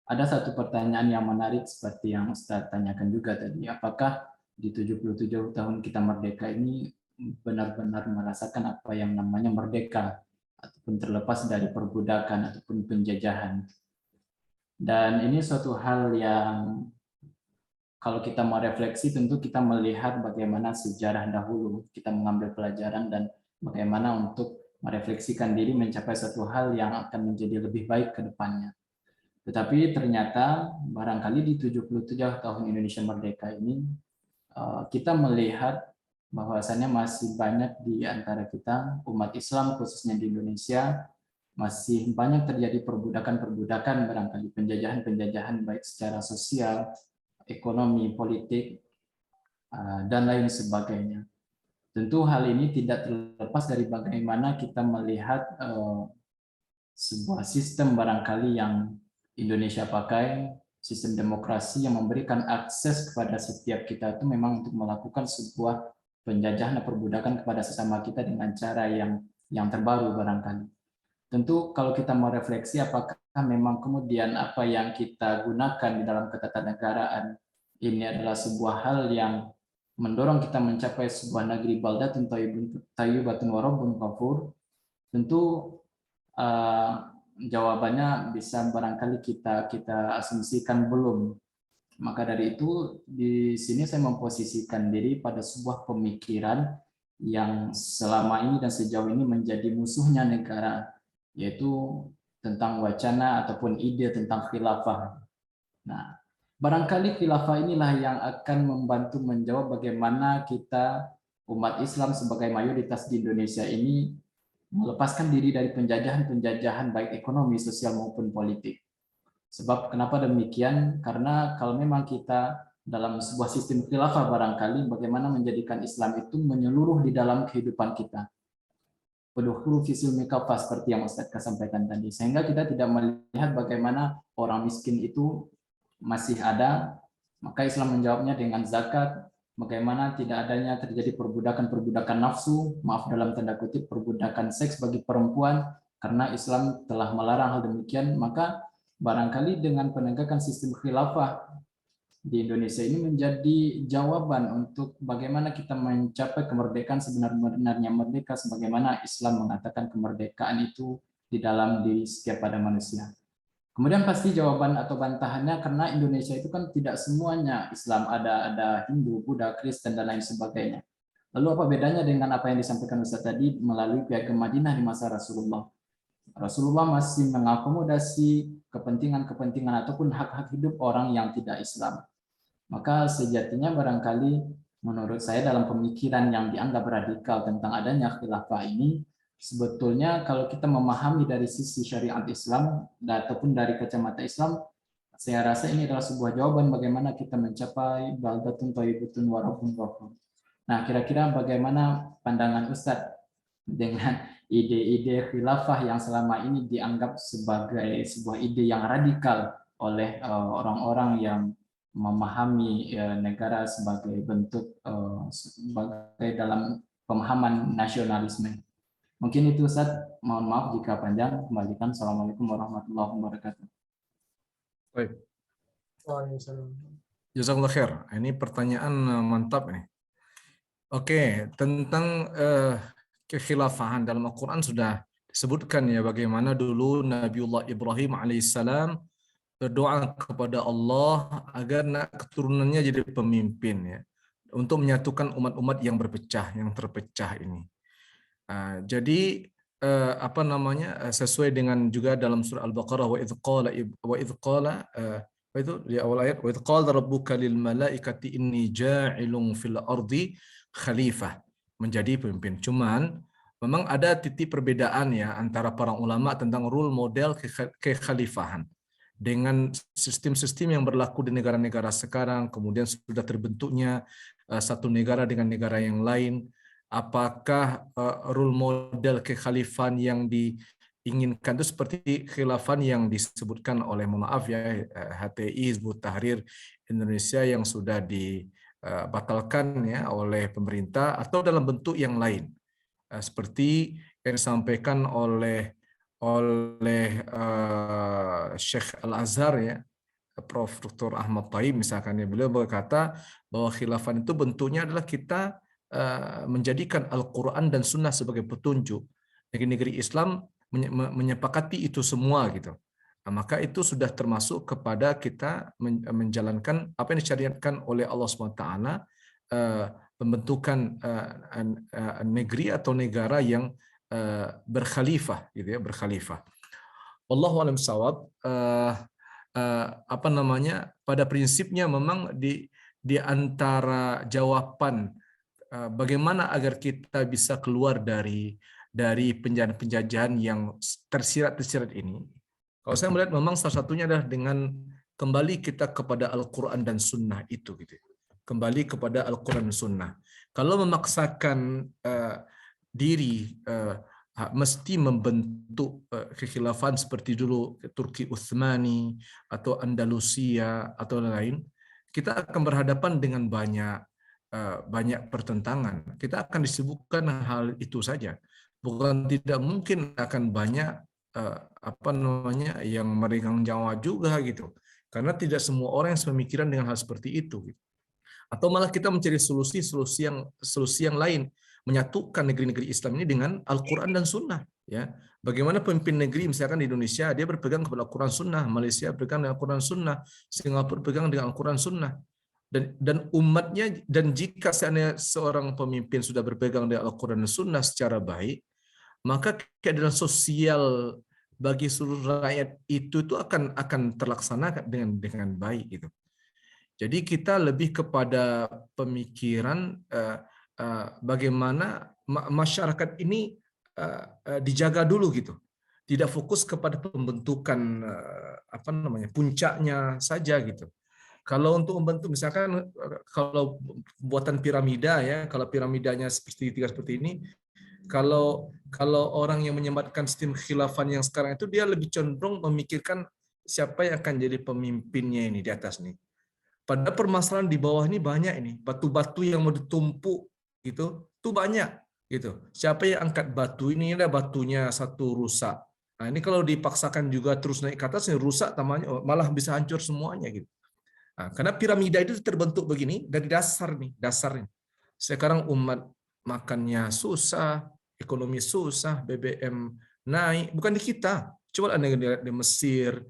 Ada satu pertanyaan yang menarik seperti yang Ustadz tanyakan juga tadi. Apakah di 77 tahun kita merdeka ini benar-benar merasakan apa yang namanya merdeka ataupun terlepas dari perbudakan ataupun penjajahan? Dan ini suatu hal yang kalau kita mau refleksi tentu kita melihat bagaimana sejarah dahulu, kita mengambil pelajaran dan bagaimana untuk merefleksikan diri mencapai suatu hal yang akan menjadi lebih baik ke depannya. Tetapi ternyata barangkali di 77 tahun Indonesia merdeka ini kita melihat bahwasannya masih banyak di antara kita umat Islam khususnya di Indonesia masih banyak terjadi perbudakan-perbudakan, barangkali penjajahan-penjajahan baik secara sosial, ekonomi, politik, dan lain sebagainya. Tentu hal ini tidak terlepas dari bagaimana kita melihat sebuah sistem barangkali yang Indonesia pakai, sistem demokrasi yang memberikan akses kepada setiap kita itu memang untuk melakukan sebuah penjajahan dan perbudakan kepada sesama kita dengan cara yang terbaru barangkali. Tentu kalau kita mau refleksi apakah memang kemudian apa yang kita gunakan di dalam ketatanegaraan ini adalah sebuah hal yang mendorong kita mencapai sebuah negeri baldatun thayyibatun wa rabbun ghafur, tentu jawabannya bisa barangkali kita asumsikan belum. Maka dari itu di sini saya memposisikan diri pada sebuah pemikiran yang selama ini dan sejauh ini menjadi musuhnya negara, yaitu tentang wacana ataupun ide tentang khilafah. Nah, barangkali khilafah inilah yang akan membantu menjawab bagaimana kita umat Islam sebagai mayoritas di Indonesia ini melepaskan diri dari penjajahan-penjajahan baik ekonomi, sosial maupun politik. Sebab kenapa demikian? Karena kalau memang kita dalam sebuah sistem khilafah barangkali bagaimana menjadikan Islam itu menyeluruh di dalam kehidupan kita. Peduhulu fisil mikafah seperti yang Ustaz sampaikan tadi. Sehingga kita tidak melihat bagaimana orang miskin itu masih ada, maka Islam menjawabnya dengan zakat. Bagaimana tidak adanya terjadi perbudakan-perbudakan nafsu, maaf dalam tanda kutip perbudakan seks bagi perempuan, karena Islam telah melarang hal demikian, maka barangkali dengan penegakan sistem khilafah di Indonesia ini menjadi jawaban untuk bagaimana kita mencapai kemerdekaan sebenar-benarnya merdeka, sebagaimana Islam mengatakan kemerdekaan itu di dalam diri setiap pada manusia. Kemudian pasti jawaban atau bantahannya karena Indonesia itu kan tidak semuanya Islam, ada Hindu, Buddha, Kristen dan lain sebagainya. Lalu apa bedanya dengan apa yang disampaikan Ustaz tadi melalui Piagam Madinah di masa Rasulullah? Rasulullah masih mengakomodasi kepentingan-kepentingan ataupun hak-hak hidup orang yang tidak Islam. Maka sejatinya barangkali menurut saya dalam pemikiran yang dianggap radikal tentang adanya khilafah ini, sebetulnya kalau kita memahami dari sisi syariat Islam ataupun dari kacamata Islam, saya rasa ini adalah sebuah jawaban bagaimana kita mencapai baldatun thayyibatun wa rabbun ghafur. Nah, kira-kira bagaimana pandangan Ustadz dengan ide-ide khilafah yang selama ini dianggap sebagai sebuah ide yang radikal oleh orang-orang yang memahami negara sebagai bentuk sebagai dalam pemahaman nasionalisme. Mungkin itu Ustaz, mohon maaf jika panjang. Kembalikan. Assalamualaikum warahmatullahi wabarakatuh. Baik. Waalaikumsalam. Jazakallah khair. Ini pertanyaan mantap nih. Oke, tentang kekhilafahan dalam Al-Quran sudah disebutkan ya bagaimana dulu Nabiullah Ibrahim alaihissalam berdoa kepada Allah agar keturunannya jadi pemimpin ya, untuk menyatukan umat-umat yang berpecah, yang terpecah ini. Jadi apa namanya, sesuai dengan juga dalam surah Al-Baqarah, wa idh qala itu di awal ayat, wa idh qala rabbuka lil malaikati inni ja'ilun fil ardi khalifah, menjadi pemimpin. Cuman memang ada titik perbedaan ya antara para ulama tentang role model kekhalifahan dengan sistem-sistem yang berlaku di negara-negara sekarang, kemudian sudah terbentuknya satu negara dengan negara yang lain. Apakah role model kekhalifahan yang diinginkan itu seperti khilafan yang disebutkan oleh, mohon maaf ya, HTI Hizbut Tahrir Indonesia yang sudah dibatalkan ya oleh pemerintah, atau dalam bentuk yang lain seperti yang disampaikan oleh Syekh Al-Azhar ya, Prof. Dr. Ahmad Thayyib misalkan ya, beliau berkata bahwa khilafan itu bentuknya adalah kita menjadikan Al-Quran dan Sunnah sebagai petunjuk. Negeri-negeri Islam menyepakati itu semua gitu. Nah, maka itu sudah termasuk kepada kita menjalankan apa yang disyariatkan oleh Allah SWT, pembentukan negeri atau negara yang berkhalifah gitu ya, berkhalifah. Wallahu a'lam bishawab. Apa namanya, pada prinsipnya memang di antara jawaban bagaimana agar kita bisa keluar dari penjajahan yang tersirat ini. Kalau saya melihat memang salah satunya adalah dengan kembali kita kepada Al-Quran dan Sunnah itu, gitu. Kembali kepada Al-Quran dan Sunnah. Kalau memaksakan diri mesti membentuk kekhilafan seperti dulu Turki Utsmani atau Andalusia atau lain, kita akan berhadapan dengan banyak pertentangan. Kita akan disebutkan hal itu saja. Bukan tidak mungkin akan banyak yang meregang nyawa juga gitu. Karena tidak semua orang yang sepemikiran dengan hal seperti itu. Gitu. Atau malah kita mencari solusi yang lain, menyatukan negeri-negeri Islam ini dengan Al-Quran dan Sunnah. Ya, bagaimana pemimpin negeri misalkan di Indonesia dia berpegang kepada Al-Quran Sunnah, Malaysia berpegang dengan Al-Quran Sunnah, Singapura berpegang dengan Al-Quran Sunnah, dan umatnya. Dan jika seorang pemimpin sudah berpegang dengan Al-Quran dan Sunnah secara baik, maka keadilan sosial bagi seluruh rakyat itu akan terlaksana dengan baik gitu. Jadi kita lebih kepada pemikiran bagaimana masyarakat ini dijaga dulu gitu. Tidak fokus kepada pembentukan puncaknya saja gitu. Kalau untuk membentuk misalkan kalau buatan piramida ya, kalau piramidanya segitiga seperti ini, kalau orang yang menyematkan sistem khilafan yang sekarang itu dia lebih cenderung memikirkan siapa yang akan jadi pemimpinnya ini di atas nih. Pada permasalahan di bawah ini banyak ini, batu-batu yang mau ditumpuk gitu, itu banyak gitu. Siapa yang angkat batu ini ada batunya satu rusak. Nah, ini kalau dipaksakan juga terus naik ke atas ini rusak tamanya malah bisa hancur semuanya gitu. Nah, karena piramida itu terbentuk begini dari dasarnya. Sekarang umat makannya susah, ekonomi susah, BBM naik, bukan di kita. Coba Anda lihat di Mesir,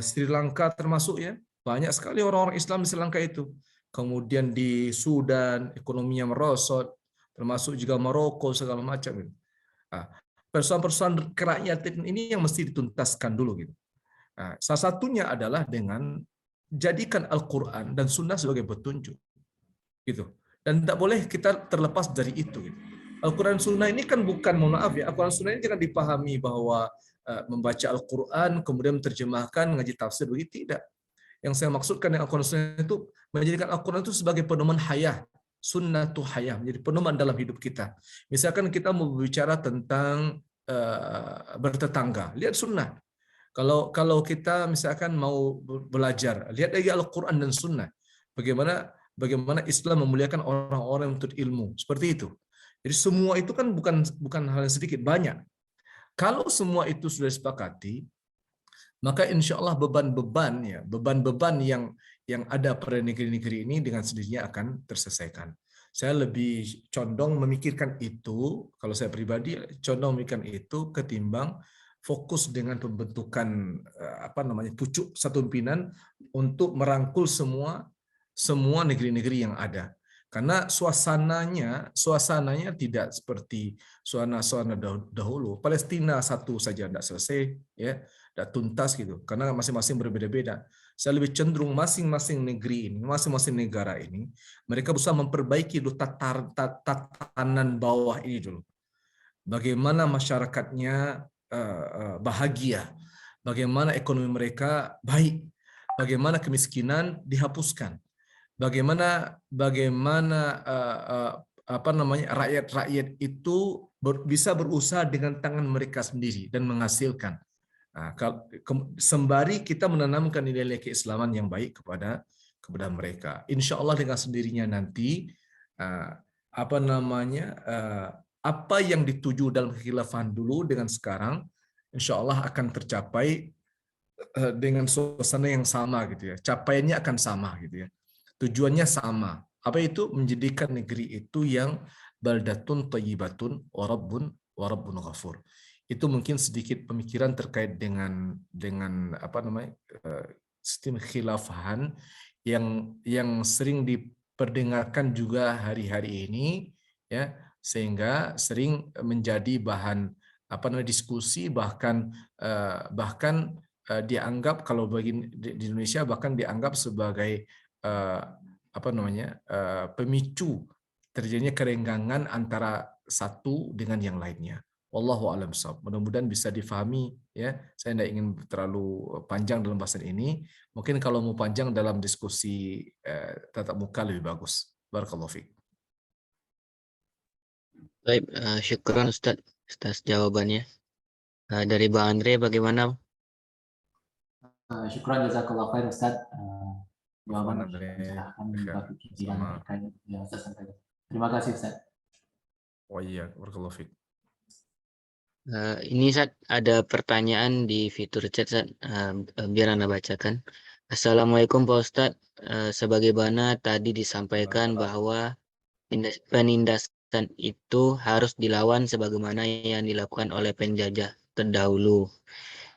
Sri Lanka termasuk ya, banyak sekali orang-orang Islam di Sri Lanka itu. Kemudian di Sudan ekonominya merosot, termasuk juga Maroko segala macam. Nah, persoalan-persoalan kerakyatan ini yang mesti dituntaskan dulu gitu. Nah, salah satunya adalah dengan jadikan Al-Quran dan Sunnah sebagai petunjuk, gitu. Dan tidak boleh kita terlepas dari itu. Gitu. Al-Quran Sunnah ini kan bukan, mohon maaf ya, Al-Quran Sunnah ini jangan dipahami bahwa membaca Al-Quran, kemudian menerjemahkan, ngaji tafsir, begitu tidak. Yang saya maksudkan dengan Al-Quran Sunnah itu, menjadikan Al-Quran itu sebagai pedoman hayah, sunnatu hayah, menjadi pedoman dalam hidup kita. Misalkan kita mau berbicara tentang bertetangga, lihat sunnah. Kalau kita misalkan mau belajar, lihat lagi Al-Quran dan Sunnah. Bagaimana Islam memuliakan orang-orang untuk ilmu, seperti itu. Jadi semua itu kan bukan hal yang sedikit, banyak. Kalau semua itu sudah disepakati, maka insya Allah beban-beban yang ada pada negeri-negeri ini dengan sendirinya akan terselesaikan. Saya lebih condong memikirkan itu, kalau saya pribadi condong memikirkan itu ketimbang fokus dengan pembentukan pucuk satu pimpinan untuk merangkul semua negeri-negeri yang ada. Karena suasananya tidak seperti suasana dahulu. Palestina satu saja tidak selesai, ya, tidak tuntas gitu. Karena masing-masing berbeda-beda. Saya lebih cenderung masing-masing negeri ini, masing-masing negara ini, mereka berusaha memperbaiki dulu tatanan bawah ini dulu. Bagaimana masyarakatnya bahagia, bagaimana ekonomi mereka baik, bagaimana kemiskinan dihapuskan. Bagaimana rakyat-rakyat itu bisa berusaha dengan tangan mereka sendiri dan menghasilkan. Nah, sembari kita menanamkan nilai-nilai keislaman yang baik kepada mereka. Insya Allah dengan sendirinya nanti apa yang dituju dalam kekhilafan dulu dengan sekarang, insya Allah akan tercapai dengan suasana yang sama gitu ya. Capaiannya akan sama gitu ya. Tujuannya sama. Apa itu? Menjadikan negeri itu yang baldatun thayyibatun wa rabbun ghafur. Itu mungkin sedikit pemikiran terkait dengan sistem khilafahan yang sering diperdengarkan juga hari-hari ini, ya, sehingga sering menjadi bahan diskusi bahkan dianggap kalau di Indonesia bahkan dianggap sebagai pemicu terjadinya kerenggangan antara satu dengan yang lainnya. Wallahu a'lam bishawab. Mudah-mudahan bisa difahami ya. Saya tidak ingin terlalu panjang dalam bahasan ini. Mungkin kalau mau panjang dalam diskusi tatap muka lebih bagus. Barakallahu fiik. Baik, syukran Ustadz atas jawabannya. Dari Bang Andre bagaimana? Syukran jazakallah khair Ustaz. Afwan, Jawaban Andre. mencerahkan bagi pikiran Sama. terkait yang Ustaz sampaikan. Terima kasih Ustaz. Wa iya, barakallahu fiik. Ini Ustadz, ada pertanyaan di fitur chat Ustadz. Biar Anda bacakan. Assalamualaikum Pak Ustadz. Sebagaimana tadi disampaikan bahwa penindasan itu harus dilawan sebagaimana yang dilakukan oleh penjajah terdahulu.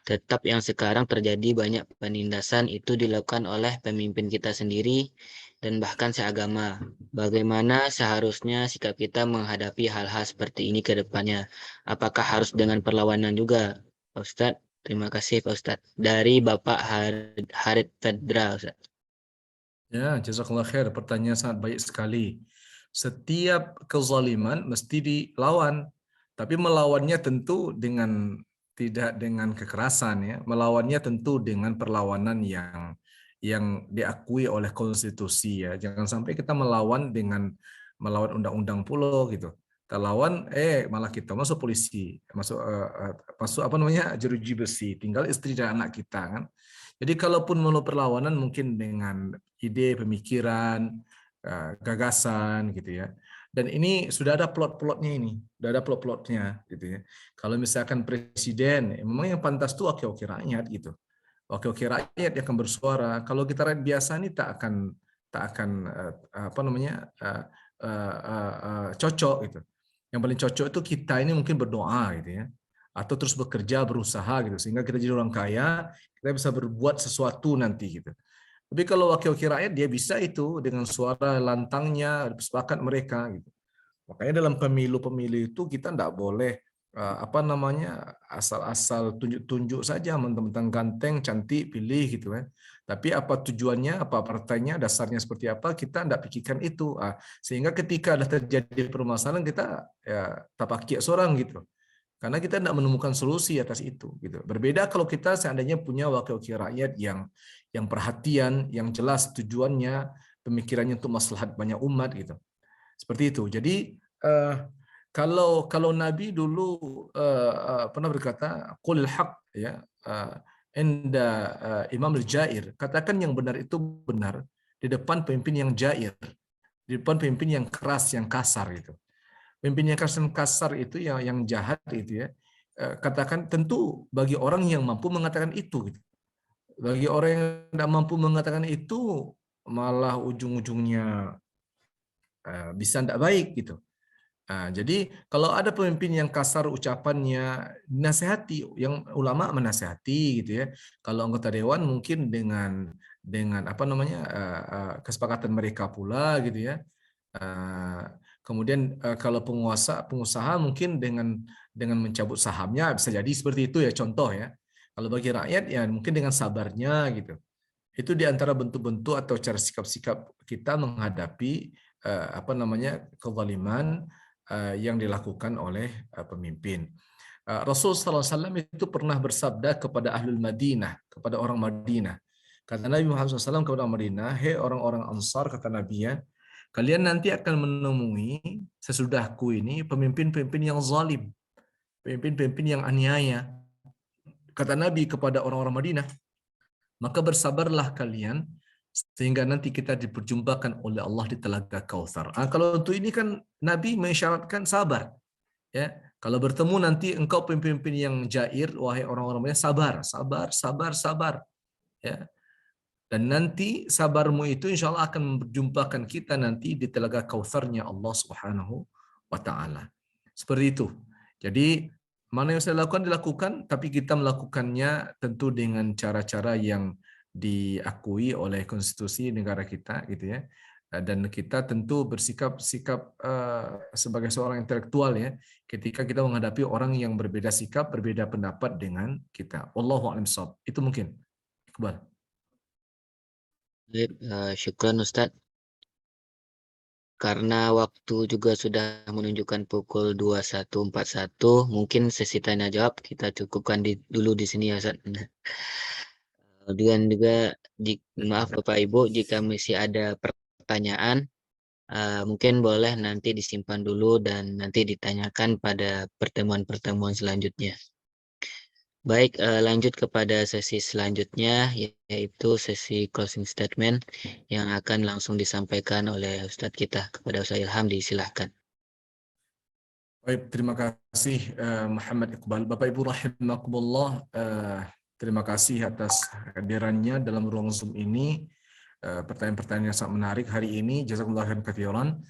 Tetap yang sekarang terjadi banyak penindasan itu dilakukan oleh pemimpin kita sendiri dan bahkan seagama. Bagaimana seharusnya sikap kita menghadapi hal-hal seperti ini ke depannya? Apakah harus dengan perlawanan juga, Pak Ustadz? Terima kasih Pak Ustadz. Dari Bapak Harid Fedra, Ustadz. Ya, jazakallah khair. Pertanyaan sangat baik sekali. Setiap kezaliman mesti dilawan, tapi melawannya tentu tidak dengan kekerasan ya. Melawannya tentu dengan perlawanan yang diakui oleh konstitusi ya. Jangan sampai kita melawan dengan melawan undang-undang pulau gitu. Kita lawan malah kita masuk polisi, masuk jeruji besi, tinggal istri dan anak kita kan. Jadi kalaupun mau perlawanan mungkin dengan ide, pemikiran, gagasan gitu ya. Dan ini sudah ada plot-plotnya ini, sudah ada plot-plotnya gitu ya. Kalau misalkan presiden, memang yang pantas itu wakil-wakil rakyat gitu. Wakil-wakil rakyat yang akan bersuara. Kalau kita rakyat biasa ini tak akan cocok gitu. Yang paling cocok itu kita ini mungkin berdoa gitu ya. Atau terus bekerja, berusaha gitu. Sehingga kita jadi orang kaya, kita bisa berbuat sesuatu nanti gitu. Tapi kalau wakil-wakil rakyat dia bisa itu dengan suara lantangnya, sepakat mereka gitu. Makanya dalam pemilu-pemilu itu kita tidak boleh asal-asal tunjuk-tunjuk saja, mentang-mentang ganteng, cantik, pilih gitu kan. Tapi apa tujuannya, apa partainya, dasarnya seperti apa, kita tidak pikirkan itu. Sehingga ketika ada terjadi permasalahan kita ya tapak seorang gitu. Karena kita tidak menemukan solusi atas itu gitu. Berbeda kalau kita seandainya punya wakil-wakil rakyat yang perhatian, yang jelas tujuannya, pemikirannya untuk maslahat banyak umat gitu. Seperti itu. Jadi kalau Nabi dulu pernah berkata, qulil haq ya, Imam al-Jair, katakan yang benar itu benar di depan pemimpin yang jair, di depan pemimpin yang keras, yang kasar gitu. Pemimpin yang kasar itu yang jahat itu ya, katakan tentu bagi orang yang mampu mengatakan itu gitu. Bagi orang yang tidak mampu mengatakan itu malah ujung-ujungnya bisa tidak baik gitu. Jadi kalau ada pemimpin yang kasar ucapannya, nasihati, yang ulama menasihati gitu ya. Kalau anggota dewan mungkin dengan kesepakatan mereka pula gitu ya. Kemudian kalau pengusaha mungkin dengan mencabut sahamnya bisa jadi seperti itu ya, contoh ya. Kalau bagi rakyat ya mungkin dengan sabarnya gitu. Itu di antara bentuk-bentuk atau cara sikap-sikap kita menghadapi kezaliman yang dilakukan oleh pemimpin. Rasul SAW itu pernah bersabda kepada ahlul Madinah, kepada orang Madinah. Kata Nabi Muhammad SAW kepada orang Madinah, hei orang-orang Ansar, kata Nabi ya, kalian nanti akan menemui sesudahku ini pemimpin-pemimpin yang zalim, pemimpin-pemimpin yang aniaya. Kata Nabi kepada orang-orang Madinah, maka bersabarlah kalian sehingga nanti kita diperjumpakan oleh Allah di Telaga Kautsar. Kalau untuk ini kan Nabi mensyaratkan sabar. Ya, kalau bertemu nanti engkau pemimpin yang jair, wahai orang-orang Madinah, sabar. Ya. Dan nanti sabarmu itu insya Allah akan berjumpakan kita nanti di Telaga Kautsarnya Allah Subhanahu wa Ta'ala. Seperti itu. Jadi mana yang saya lakukan dilakukan, tapi kita melakukannya tentu dengan cara-cara yang diakui oleh konstitusi negara kita gitu ya. Dan kita tentu bersikap sebagai seorang intelektual ya, ketika kita menghadapi orang yang berbeda sikap, berbeda pendapat dengan kita. Wallahu a'lam bishawab. Itu mungkin. Iqbal. Baik, syukran Ustadz. Karena waktu juga sudah menunjukkan pukul 21.41, mungkin sesi tanya jawab kita cukupkan dulu di sini ya Ustadz. Kemudian juga maaf Bapak Ibu jika masih ada pertanyaan, mungkin boleh nanti disimpan dulu dan nanti ditanyakan pada pertemuan-pertemuan selanjutnya. Baik, lanjut kepada sesi selanjutnya, yaitu sesi closing statement yang akan langsung disampaikan oleh Ustadz kita. Kepada Ustadz Ilham, disilahkan. Baik, terima kasih Muhammad Iqbal. Bapak Ibu rahimakumullah, terima kasih atas kehadirannya dalam ruang Zoom ini. Pertanyaan-pertanyaan yang sangat menarik hari ini. Jazakumullah khairan katsiran.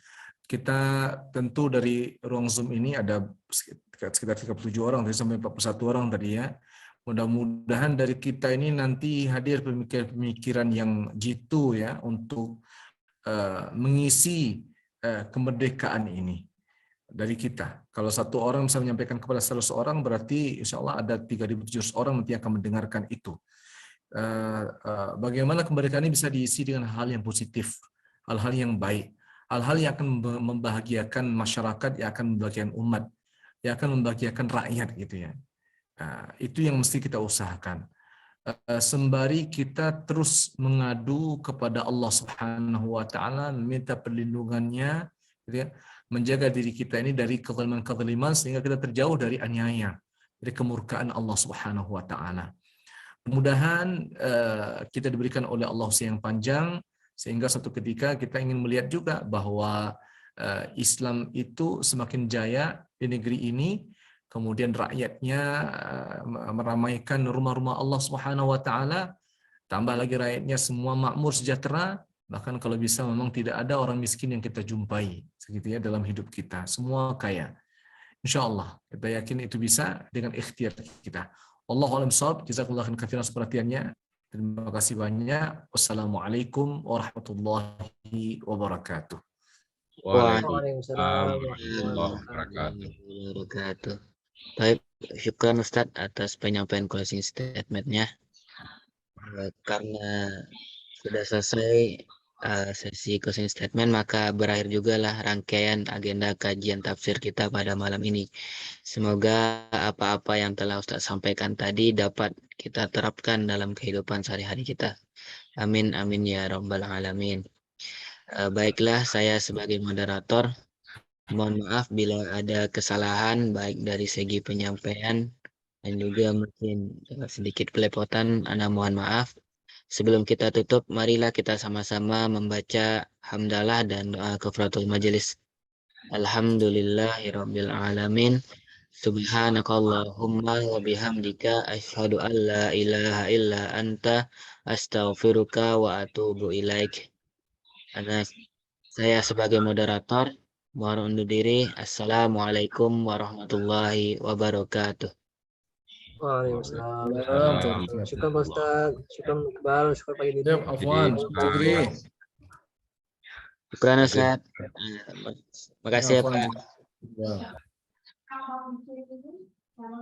Kita tentu dari ruang Zoom ini ada sekitar 37 orang sampai 41 orang tadi ya. Mudah-mudahan dari kita ini nanti hadir pemikiran-pemikiran yang jitu ya untuk mengisi kemerdekaan ini dari kita. Kalau satu orang bisa menyampaikan kepada 100 orang, berarti insya Allah ada 3.700 orang nanti akan mendengarkan itu. Bagaimana kemerdekaan ini bisa diisi dengan hal yang positif, hal-hal yang baik, hal-hal yang akan membahagiakan masyarakat, yang akan membahagiakan umat, yang akan membahagiakan rakyat gitu ya. Itu yang mesti kita usahakan. Sembari kita terus mengadu kepada Allah Subhanahu wa taala, meminta perlindungannya gitu ya, menjaga diri kita ini dari kezaliman-kezaliman sehingga kita terjauh dari aniaya, dari kemurkaan Allah Subhanahu wa taala. Mudah-mudahan kita diberikan oleh Allah usia yang panjang sehingga suatu ketika kita ingin melihat juga bahwa Islam itu semakin jaya di negeri ini, kemudian rakyatnya meramaikan rumah-rumah Allah Subhanahu wa taala, tambah lagi rakyatnya semua makmur sejahtera, bahkan kalau bisa memang tidak ada orang miskin yang kita jumpai segitu ya dalam hidup kita, semua kaya. Insyaallah kita yakin itu bisa dengan ikhtiar kita. Wallahu a'lam bishawab. Jazakumullah khairan atas perhatiannya. Terima kasih banyak. Wassalamualaikum warahmatullahi wabarakatuh. Waalaikumsalam warahmatullahi wabarakatuh. Baik, syukran Ustadz atas penyampaian closing statement-nya. Karena sudah selesai sesi closing statement, maka berakhir juga lah rangkaian agenda kajian tafsir kita pada malam ini. Semoga apa-apa yang telah Ustadz sampaikan tadi dapat kita terapkan dalam kehidupan sehari-hari kita. Amin, amin ya rabbal alamin. Baiklah, saya sebagai moderator, mohon maaf bila ada kesalahan baik dari segi penyampaian dan juga mungkin sedikit kelepotan, ana mohon maaf. Sebelum kita tutup, marilah kita sama-sama membaca hamdalah dan doa kafaratul majelis. Alhamdulillahirabbil alamin. Subhanakallahumma wa bihamdika asyhadu an la ilaha illa anta astaghfiruka wa atubu ilaik. Saya sebagai moderator mohon undur diri. Assalamualaikum warahmatullahi wabarakatuh. Waalaikumsalam. Syukran Pak Ustaz, syukran Iqbal, syukran Pak Yudi. Afwan, Judri. Syukran Ustaz. Makasih ya Pak. Ya.